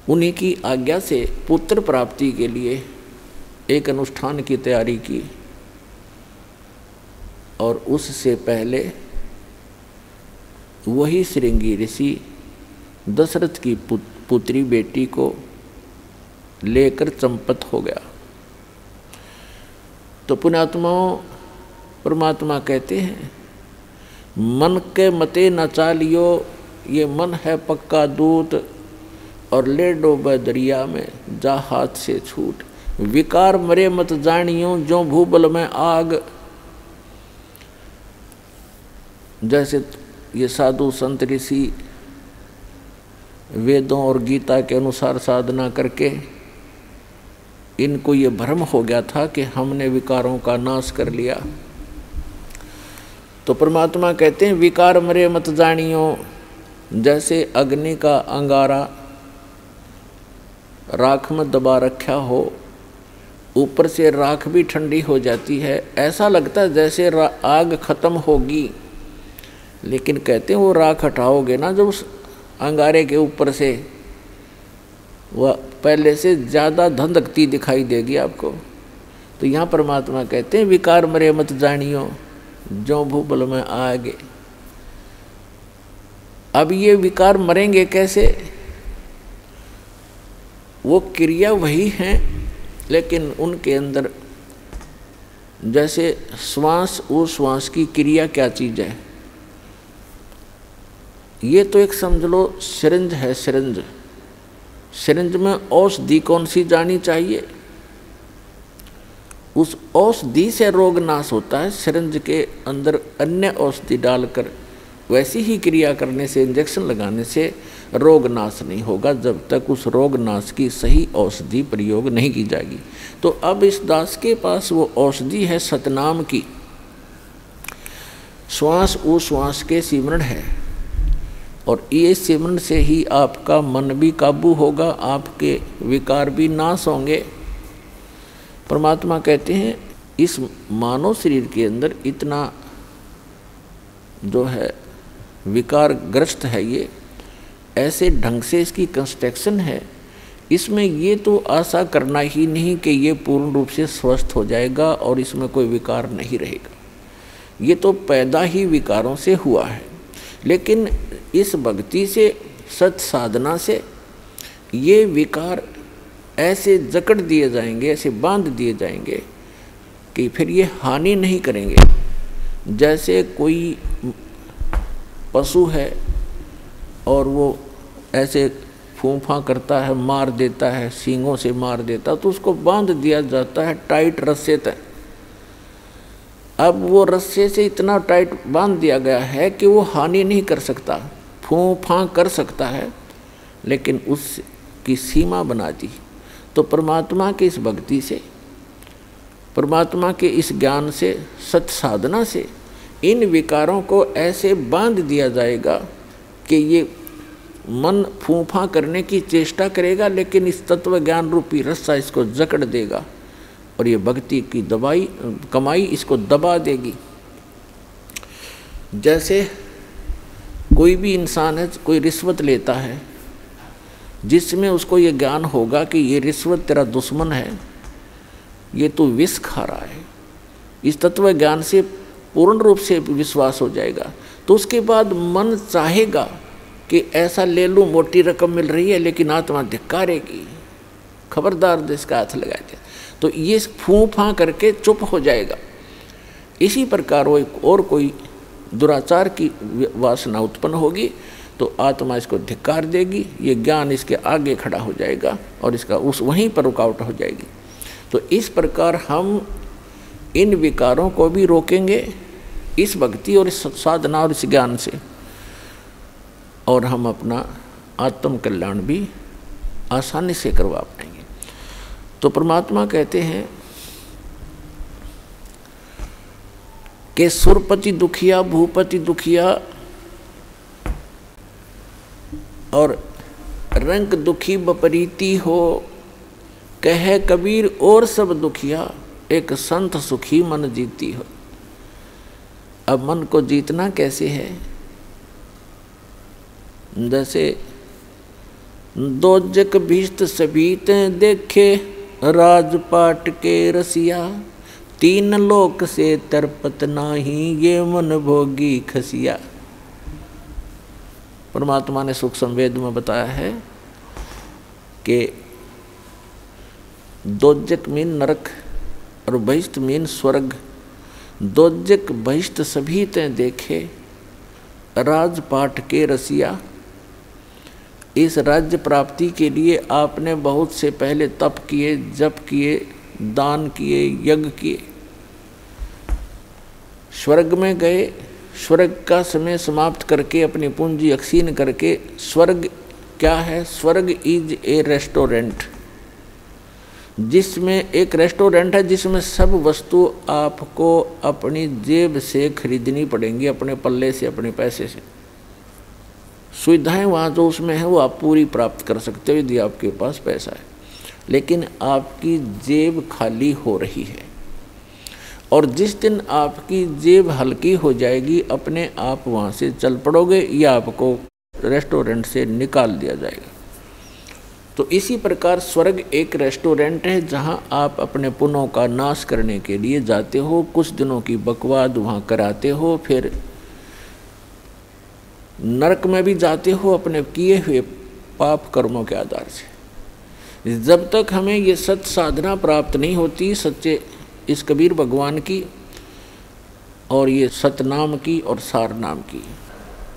उन्हीं की आज्ञा से पुत्र प्राप्ति के लिए एक अनुष्ठान की तैयारी की। और उससे पहले वही श्रृंगी ऋषि दशरथ की पुत्री बेटी को लेकर चंपत हो गया। तो पुण्यात्माओं, परमात्मा कहते हैं मन के मते न चालियो, ये मन है पक्का दूत, और ले डोबे दरिया में जा हाथ से छूट। विकार मरे मत जानियो, जो भूबल में आग। जैसे ये साधु संत ऋषि वेदों और गीता के अनुसार साधना करके इनको ये भ्रम हो गया था कि हमने विकारों का नाश कर लिया। तो परमात्मा कहते हैं विकार मरे मत जानियो। जैसे अग्नि का अंगारा राख में दबा रखा हो ऊपर से राख भी ठंडी हो जाती है, ऐसा लगता है जैसे आग खत्म होगी, लेकिन कहते हैं वो राख हटाओगे ना जब उस अंगारे के ऊपर से, वह पहले से ज़्यादा धधकती दिखाई देगी आपको। तो यहाँ परमात्मा कहते हैं विकार मरे मत जानियो, जो भूबल में आगे। अब ये विकार मरेंगे कैसे? वो क्रिया वही हैं, लेकिन उनके अंदर जैसे श्वास उश्वास की क्रिया क्या चीज़ है, ये तो एक समझ लो सिरिंज है। सिरिंज में औषधि कौन सी जानी चाहिए, उस औषधि से रोग नाश होता है। सिरिंज के अंदर अन्य औषधि डालकर वैसी ही क्रिया करने से, इंजेक्शन लगाने से रोग नाश नहीं होगा जब तक उस रोग नाश की सही औषधि प्रयोग नहीं की जाएगी। तो अब इस दास के पास वो औषधि है सतनाम की, श्वास उश्वास के सिमरण है, और ये सिमरण से ही आपका मन भी काबू होगा, आपके विकार भी नाश होंगे। परमात्मा कहते हैं इस मानव शरीर के अंदर इतना जो है विकार ग्रस्त है, ये ऐसे ढंग से इसकी कंस्ट्रक्शन है, इसमें ये तो आशा करना ही नहीं कि ये पूर्ण रूप से स्वस्थ हो जाएगा और इसमें कोई विकार नहीं रहेगा। ये तो पैदा ही विकारों से हुआ है, लेकिन इस भक्ति से, सत साधना से ये विकार ऐसे जकड़ दिए जाएंगे, ऐसे बांध दिए जाएंगे कि फिर ये हानि नहीं करेंगे। जैसे कोई पशु है और वो ऐसे फूंफा करता है, मार देता है, सींगों से मार देता, तो उसको बांध दिया जाता है टाइट रस्से तक। अब वो रस्से से इतना टाइट बांध दिया गया है कि वो हानि नहीं कर सकता, फूंफा कर सकता है, लेकिन उसकी सीमा बना दी। तो परमात्मा की इस भक्ति से, परमात्मा के इस ज्ञान से, सत साधना से इन विकारों को ऐसे बांध दिया जाएगा कि ये मन फूंफा करने की चेष्टा करेगा, लेकिन इस तत्व ज्ञान रूपी रस्सा इसको जकड़ देगा और ये भक्ति की कमाई इसको दबा देगी। जैसे कोई भी इंसान है, कोई रिश्वत लेता है, जिसमें उसको ये ज्ञान होगा कि ये रिश्वत तेरा दुश्मन है, ये तो विष खा रहा है, इस तत्व ज्ञान से पूर्ण रूप से विश्वास हो जाएगा, तो उसके बाद मन चाहेगा कि ऐसा ले लूँ, मोटी रकम मिल रही है, लेकिन आत्मा धिक्कारेगी, खबरदार देश का हाथ लगा दिया, तो ये फूंफा करके चुप हो जाएगा। इसी प्रकार वो और कोई दुराचार की वासना उत्पन्न होगी तो आत्मा इसको धिक्कार देगी, ये ज्ञान इसके आगे खड़ा हो जाएगा और इसका उस वहीं पर रुकावट हो जाएगी। तो इस प्रकार हम इन विकारों को भी रोकेंगे इस भक्ति और इस साधना और इस ज्ञान से, और हम अपना आत्म कल्याण भी आसानी से करवा पाएंगे। तो परमात्मा कहते हैं कि सुरपति दुखिया, भूपति दुखिया और रंग दुखी बपरीती हो, कहे कबीर और सब दुखिया, एक संत सुखी मन जीती हो। अब मन को जीतना कैसे है? जैसे दोजक भीष्ट सभीत देखे, राजपाट के रसिया, तीन लोक से तरपत नाही, ये मन भोगी खसिया। परमात्मा ने सुख संवेद में बताया है कि दोजक मीन नरक और बहिष्ट मीन स्वर्ग। दोजक बहिष्ट सभी ते देखे, राजपाट के रसिया। इस राज्य प्राप्ति के लिए आपने बहुत से पहले तप किए, जप किए, दान किए, यज्ञ किए, स्वर्ग में गए, स्वर्ग का समय समाप्त करके अपनी पूंजी अक्षीण करके, स्वर्ग क्या है? स्वर्ग इज ए रेस्टोरेंट, जिसमें एक रेस्टोरेंट है जिसमें सब वस्तु आपको अपनी जेब से खरीदनी पड़ेंगी, अपने पल्ले से, अपने पैसे से। सुविधाएं वहाँ जो उसमें है वो आप पूरी प्राप्त कर सकते हो यदि आपके पास पैसा है। लेकिन आपकी जेब खाली हो रही है। और जिस दिन आपकी जेब हल्की हो जाएगी अपने आप वहाँ से चल पड़ोगे या आपको रेस्टोरेंट से निकाल दिया जाएगा। तो इसी प्रकार स्वर्ग एक रेस्टोरेंट है जहाँ आप अपने पुण्यों का नाश करने के लिए जाते हो, कुछ दिनों की बकवाद वहाँ कराते हो, फिर नरक में भी जाते हो अपने किए हुए पाप कर्मों के आधार से। जब तक हमें ये सत साधना प्राप्त नहीं होती, सच्चे इस कबीर भगवान की और ये सतनाम की और सार नाम की,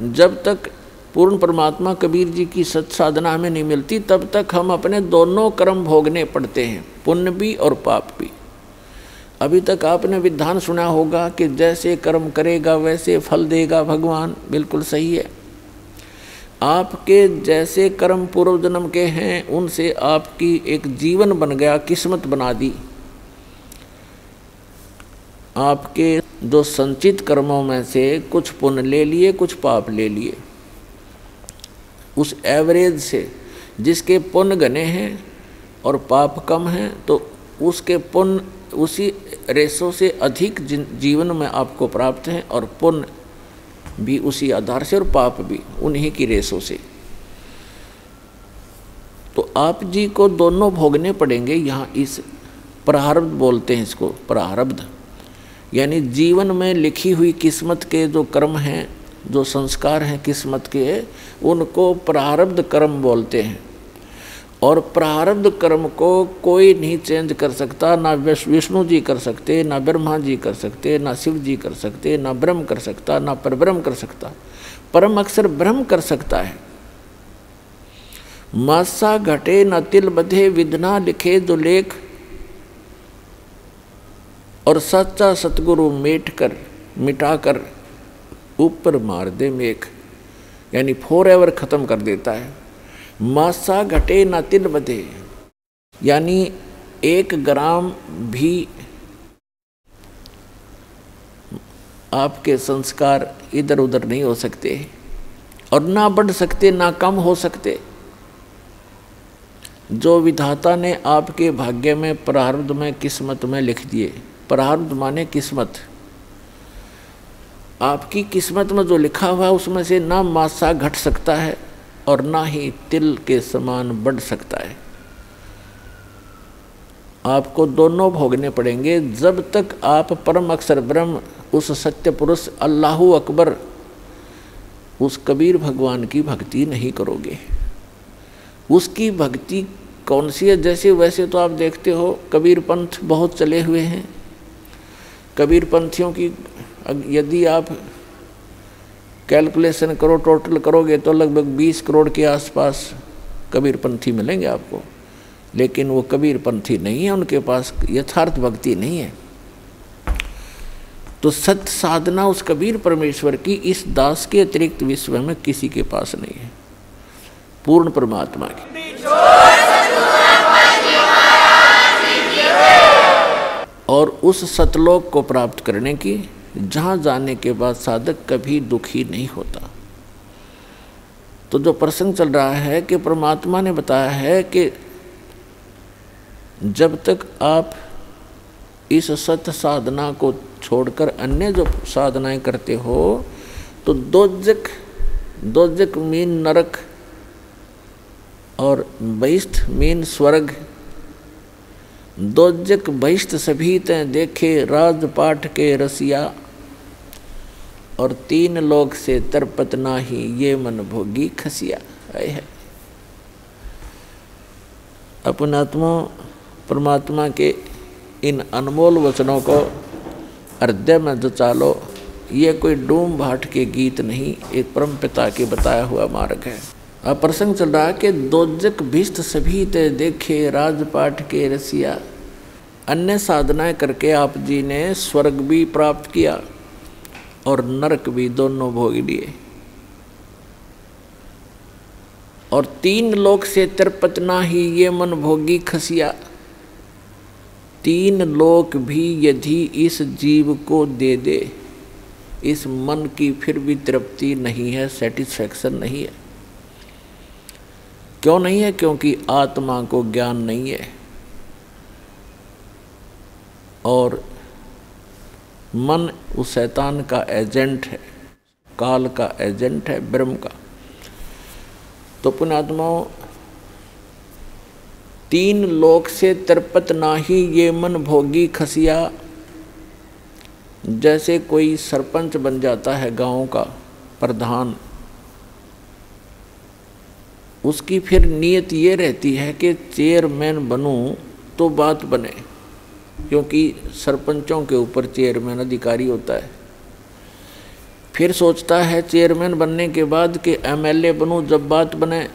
जब तक पूर्ण परमात्मा कबीर जी की सत साधना हमें नहीं मिलती, तब तक हम अपने दोनों कर्म भोगने पड़ते हैं, पुण्य भी और पाप भी। अभी तक आपने विधान सुना होगा कि जैसे कर्म करेगा वैसे फल देगा भगवान। बिल्कुल सही है। आपके जैसे कर्म पूर्व जन्म के हैं उनसे आपकी एक जीवन बन गया, किस्मत बना दी। आपके जो संचित कर्मों में से कुछ पुण्य ले लिए, कुछ पाप ले लिए, उस एवरेज से जिसके पुण्य घने हैं और पाप कम हैं तो उसके पुण्य उसी रेशों से अधिक जीवन में आपको प्राप्त हैं और पुण्य भी उसी आधार से और पाप भी उन्हीं की रेशों से। तो आप जी को दोनों भोगने पड़ेंगे। यहाँ इस प्रारब्ध बोलते हैं इसको, प्रारब्ध यानी जीवन में लिखी हुई किस्मत के जो कर्म हैं, जो संस्कार हैं किस्मत के, उनको प्रारब्ध कर्म बोलते हैं। और प्रारब्ध कर्म को कोई नहीं चेंज कर सकता, ना विष्णु जी कर सकते, ना ब्रह्मा जी कर सकते, ना शिव जी कर सकते, ना ब्रह्म कर सकता, ना परब्रह्म कर सकता। परम अक्षर ब्रह्म कर सकता है। मासा घटे न तिल बधे, विधना लिखे जो लेख, और सच्चा सतगुरु मिटाकर ऊपर मार दे मेघ, यानी फॉरएवर खत्म कर देता है। मासा घटे न तिल बधे, यानी 1 ग्राम भी आपके संस्कार इधर उधर नहीं हो सकते और ना बढ़ सकते ना कम हो सकते। जो विधाता ने आपके भाग्य में, प्रारब्ध में, किस्मत में लिख दिए, प्रारब्ध माने किस्मत, आपकी किस्मत में जो लिखा हुआ है उसमें से ना मासा घट सकता है और ना ही तिल के समान बढ़ सकता है। आपको दोनों भोगने पड़ेंगे जब तक आप परम अक्षर ब्रह्म, उस सत्य पुरुष अल्लाहु अकबर, उस कबीर भगवान की भक्ति नहीं करोगे। उसकी भक्ति कौन सी है? जैसे वैसे तो आप देखते हो कबीर पंथ बहुत चले हुए हैं। कबीर पंथियों की यदि आप कैलकुलेशन करो, टोटल करोगे तो लगभग 20 करोड़ के आसपास कबीर पंथी मिलेंगे आपको। लेकिन वो कबीर पंथी नहीं है, उनके पास यथार्थ भक्ति नहीं है। तो सत्य साधना उस कबीर परमेश्वर की इस दास के अतिरिक्त विश्व में किसी के पास नहीं है, पूर्ण परमात्मा की। और उस सतलोक को प्राप्त करने की, जहाँ जाने के बाद साधक कभी दुखी नहीं होता। तो जो प्रसंग चल रहा है कि परमात्मा ने बताया है कि जब तक आप इस सत्य साधना को छोड़कर अन्य जो साधनाएं करते हो तो दोजक मीन नरक और बहिष्ठ मीन स्वर्ग। दोजक बहिष्ठ सभी तैं देखे राजपाट के रसिया, और 3 लोक से तरपत नाही ये मन भोगी खसिया। है अपने आत्मा परमात्मा के इन अनमोल वचनों को हृदय में जचा लो। ये कोई डूम भाट के गीत नहीं, एक परम पिता के बताया हुआ मार्ग है। अब प्रसंग चल रहा है कि दोजक भिष्ट सभी ते देखे राजपाट के रसिया। अन्य साधनाएं करके आप जी ने स्वर्ग भी प्राप्त किया और नरक भी, दोनों भोग लिए। और 3 लोक से तरपत नाही ये मन भोगी खसिया। 3 लोक भी यदि इस जीव को दे दे, इस मन की फिर भी तृप्ति नहीं है, सेटिस्फैक्शन नहीं है। क्यों नहीं है? क्योंकि आत्मा को ज्ञान नहीं है। और मन उस शैतान का एजेंट है, काल का एजेंट है, ब्रह्म का। तो पुण्यात्माओं, तीन लोक से तृपत नाही ये मन भोगी खसिया। जैसे कोई सरपंच बन जाता है गांव का प्रधान, उसकी फिर नीयत ये रहती है कि चेयरमैन बनूं तो बात बने, क्योंकि सरपंचों के ऊपर चेयरमैन अधिकारी होता है। फिर सोचता है चेयरमैन बनने के बाद कि एमएलए बनूं जब बात बने।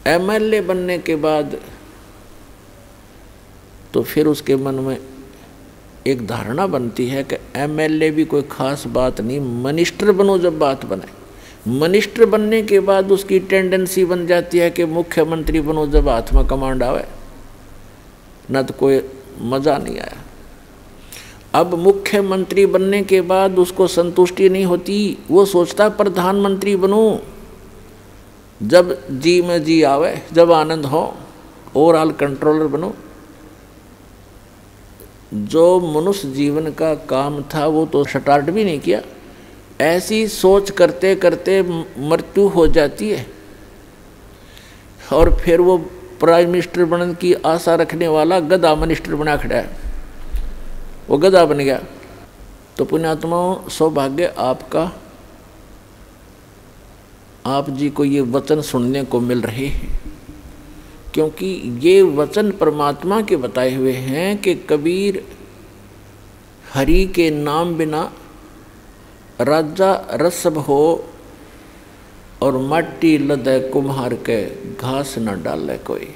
एमएलए बनने के बाद तो फिर उसके मन में एक धारणा बनती है कि एमएलए भी कोई खास बात नहीं, मिनिस्टर बनूं जब बात बने। मिनिस्टर बनने के बाद उसकी टेंडेंसी बन जाती है कि मुख्यमंत्री बनूं जब हाथ में कमांड आवे, न तो कोई मज़ा नहीं आया। अब मुख्यमंत्री बनने के बाद उसको संतुष्टि नहीं होती, वो सोचता प्रधानमंत्री बनूं जब जी में जी आवे, जब आनंद हो, ओवरऑल कंट्रोलर बनूं। जो मनुष्य जीवन का काम था वो तो स्टार्ट भी नहीं किया। ऐसी सोच करते करते मृत्यु हो जाती है और फिर वो प्राइम मिनिस्टर बनने की आशा रखने वाला गधा मिनिस्टर बना खड़ा है, वो गधा बन गया। तो पुण्यात्माओं, सौभाग्य आपका, आप जी को ये वचन सुनने को मिल रहे हैं, क्योंकि ये वचन परमात्मा के बताए हुए हैं कि कबीर हरि के नाम बिना राजा रसब हो और माटी लदे कुम्हार के घास न डाले कोई।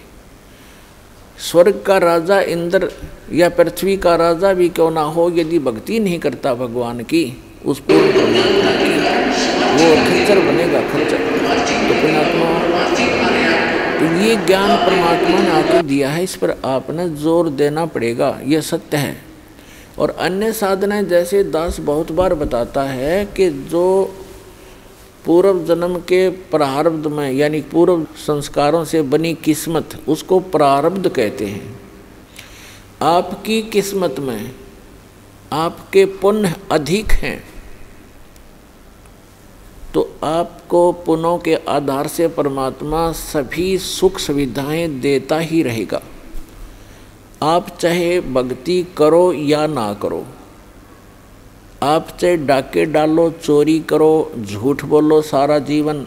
स्वर्ग का राजा इंद्र या पृथ्वी का राजा भी क्यों ना हो, यदि भक्ति नहीं करता भगवान की, उस पूर्ण परमात्मा की, वो खच्चर बनेगा, खच्चर। तो पुण्यात्मा, तो ये ज्ञान परमात्मा ने आपको दिया है, इस पर आपने जोर देना पड़ेगा, ये सत्य है। और अन्य साधनाएं, जैसे दास बहुत बार बताता है कि जो पूर्व जन्म के प्रारब्ध में, यानी पूर्व संस्कारों से बनी किस्मत, उसको प्रारब्ध कहते हैं। आपकी किस्मत में आपके पुण्य अधिक हैं तो आपको पुण्यों के आधार से परमात्मा सभी सुख सुविधाएं देता ही रहेगा। आप चाहे भक्ति करो या ना करो, आप चाहे डाके डालो, चोरी करो, झूठ बोलो सारा जीवन,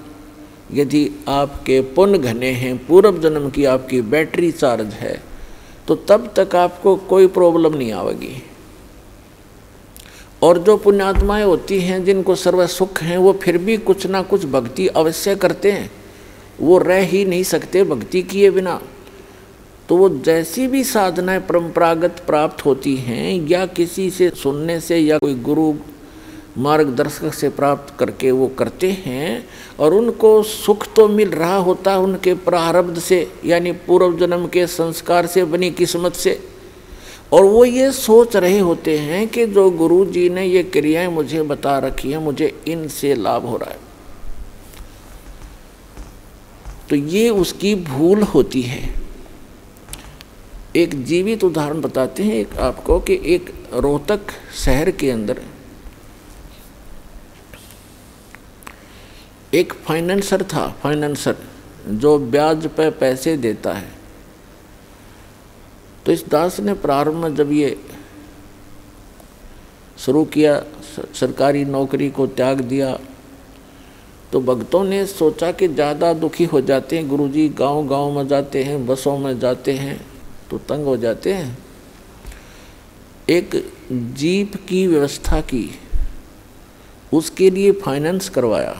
यदि आपके पुण्य घने हैं, पूर्व जन्म की आपकी बैटरी चार्ज है, तो तब तक आपको कोई प्रॉब्लम नहीं आएगी। और जो पुण्यात्माएं होती हैं जिनको सर्व सुख हैं, वो फिर भी कुछ ना कुछ भक्ति अवश्य करते हैं, वो रह ही नहीं सकते भक्ति किए बिना। तो वो जैसी भी साधनाएं परंपरागत प्राप्त होती हैं या किसी से सुनने से या कोई गुरु मार्गदर्शक से प्राप्त करके वो करते हैं, और उनको सुख तो मिल रहा होता है उनके प्रारब्ध से, यानी पूर्व जन्म के संस्कार से बनी किस्मत से। और वो ये सोच रहे होते हैं कि जो गुरु जी ने ये क्रियाएं मुझे बता रखी हैं, मुझे इनसे लाभ हो रहा है। तो ये उसकी भूल होती है। एक जीवित उदाहरण बताते हैं एक आपको कि एक रोहतक शहर के अंदर एक फाइनेंसर था, फाइनेंसर जो ब्याज पे पैसे देता है। तो इस दास ने प्रारंभ में जब ये शुरू किया, सरकारी नौकरी को त्याग दिया, तो भक्तों ने सोचा कि ज़्यादा दुखी हो जाते हैं गुरुजी, गांव गांव में जाते हैं, बसों में जाते हैं तो तंग हो जाते हैं। एक जीप की व्यवस्था की, उसके लिए फाइनेंस करवाया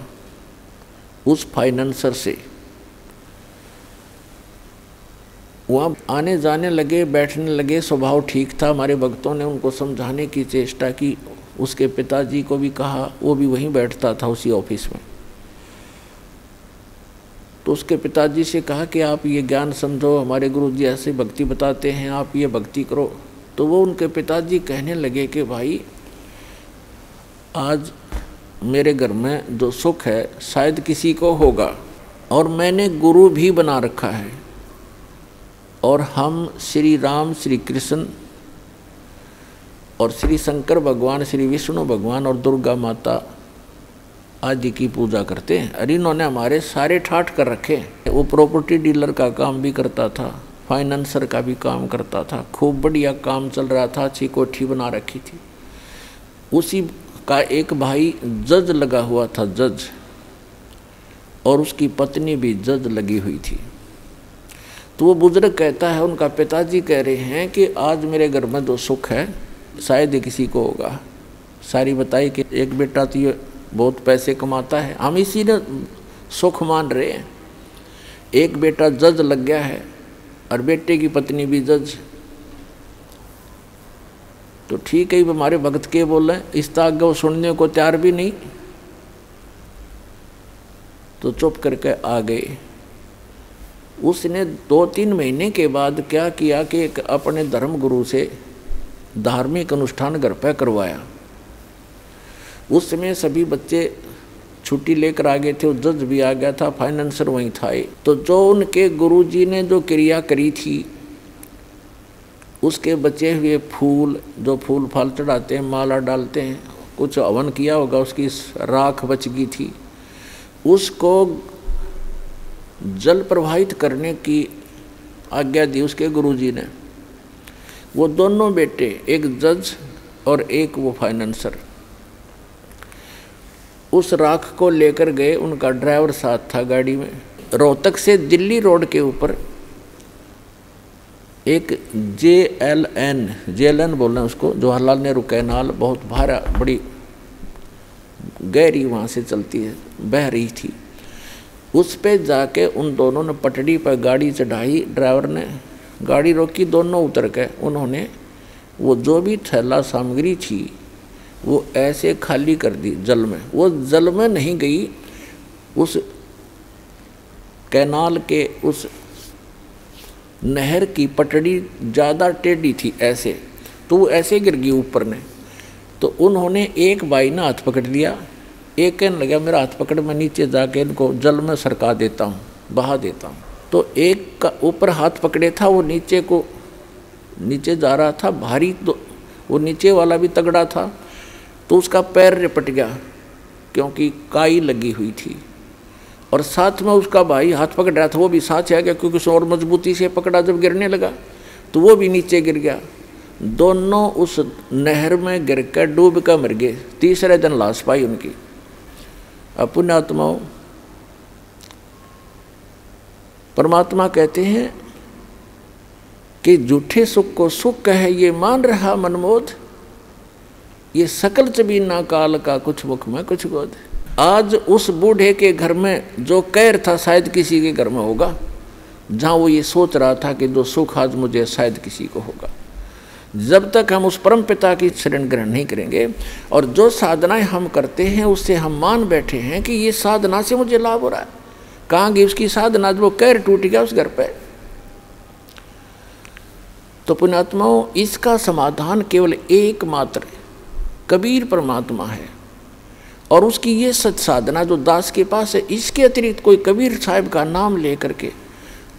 उस फाइनेंसर से। वहाँ आने जाने लगे, बैठने लगे, स्वभाव ठीक था। हमारे भक्तों ने उनको समझाने की चेष्टा की, उसके पिताजी को भी कहा, वो भी वहीं बैठता था उसी ऑफिस में। तो उसके पिताजी से कहा कि आप ये ज्ञान समझो, हमारे गुरु जी ऐसे भक्ति बताते हैं, आप ये भक्ति करो। तो वो उनके पिताजी कहने लगे कि भाई आज मेरे घर में जो सुख है शायद किसी को होगा, और मैंने गुरु भी बना रखा है, और हम श्री राम श्री कृष्ण और श्री शंकर भगवान, श्री विष्णु भगवान और दुर्गा माता आदि की पूजा करते हैं। और इन्होंने हमारे सारे ठाठ कर रखे। वो प्रॉपर्टी डीलर का काम भी करता था, फाइनेंसर का भी काम करता था, खूब बढ़िया काम चल रहा था, अच्छी कोठी बना रखी थी। उसी का एक भाई जज लगा हुआ था, जज, और उसकी पत्नी भी जज लगी हुई थी। तो वो बुजुर्ग कहता है, उनका पिताजी कह रहे हैं कि आज मेरे घर में जो सुख है शायद किसी को होगा। सारी बताई कि एक बेटा तो ये बहुत पैसे कमाता है, हम इसी ने सुख मान रहे हैं। एक बेटा जज लग गया है और बेटे की पत्नी भी जज। तो ठीक है, हमारे भक्त के बोले, इस ताक वो सुनने को तैयार भी नहीं, तो चुप करके आ गए। उसने 2-3 महीने के बाद क्या किया कि एक अपने धर्म गुरु से धार्मिक अनुष्ठान घर पर करवाया। उस समय सभी बच्चे छुट्टी लेकर आ गए थे, वो जज भी आ गया था, फाइनेंसर वहीं था। तो जो उनके गुरुजी ने जो क्रिया करी थी, उसके बचे हुए फूल, जो फूल फाल चढ़ाते हैं, माला डालते हैं, कुछ हवन किया होगा, उसकी राख बच गई थी, उसको जल प्रवाहित करने की आज्ञा दी उसके गुरुजी ने। वो दोनों बेटे, एक जज और एक वो फाइनेंसर, उस राख को लेकर गए। उनका ड्राइवर साथ था गाड़ी में। रोहतक से दिल्ली रोड के ऊपर एक JLN बोल रहे हैं उसको, जवाहरलाल नेहरू कैनाल, बहुत भारा, बड़ी गहरी वहाँ से चलती है, बह रही थी। उस पे जाके उन दोनों ने पटड़ी पर गाड़ी चढ़ाई। ड्राइवर ने गाड़ी रोकी, दोनों उतर के उन्होंने वो जो भी थैला सामग्री थी वो ऐसे खाली कर दी जल में। वो जल में नहीं गई, उस कैनाल के उस नहर की पटड़ी ज़्यादा टेढ़ी थी ऐसे, तो वो ऐसे गिर गई ऊपर ने। तो उन्होंने, एक भाई ने हाथ पकड़ लिया, एक कहने लगा मेरा हाथ पकड़, मैं नीचे जाके इनको जल में सरका देता हूँ, बहा देता हूँ। तो एक का ऊपर हाथ पकड़े था, वो नीचे जा रहा था भारी, तो वो नीचे वाला भी तगड़ा था, तो उसका पैर रिपट गया क्योंकि काई लगी हुई थी। और साथ में उसका भाई हाथ पकड़ रहा था, वो भी साथ आ गया क्योंकि उसे और मजबूती से पकड़ा। जब गिरने लगा तो वो भी नीचे गिर गया। दोनों उस नहर में गिर कर डूब कर मर गए। तीसरे दिन लाश पाई उनकी। पुण्यात्माओं, परमात्मा कहते हैं कि झूठे सुख को सुख कहे ये मान रहा मनमोद, ये सकल चबीना काल का कुछ मुख में कुछ गोद। आज उस बूढ़े के घर में जो कहर था शायद किसी के घर में होगा, जहाँ वो ये सोच रहा था कि जो सुख आज मुझे शायद किसी को होगा। जब तक हम उस परम पिता की शरण ग्रहण नहीं करेंगे और जो साधनाएं हम करते हैं उससे हम मान बैठे हैं कि ये साधना से मुझे लाभ हो रहा है, कहाँ गई उसकी साधना, वो कहर टूट गया उस घर पे। तो पुण्यात्माओं, इसका समाधान केवल एकमात्र कबीर परमात्मा है और उसकी ये सच साधना जो दास के पास है। इसके अतिरिक्त कोई कबीर साहब का नाम लेकर के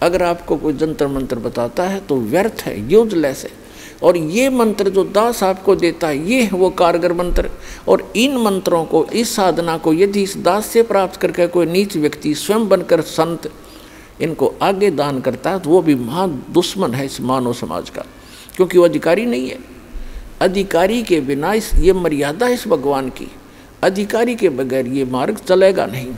अगर आपको कोई जंतर मंत्र बताता है तो व्यर्थ है, यूजलेस है। और ये मंत्र जो दास आपको देता है ये है वो कारगर मंत्र। और इन मंत्रों को, इस साधना को यदि इस दास से प्राप्त करके कोई नीच व्यक्ति स्वयं बनकर संत इनको आगे दान करता है तो वो भी महान दुश्मन है इस मानव समाज का, क्योंकि वो अधिकारी नहीं है। अधिकारी के बिना ये मर्यादा है इस भगवान की, अधिकारी के बगैर ये मार्ग चलेगा नहीं।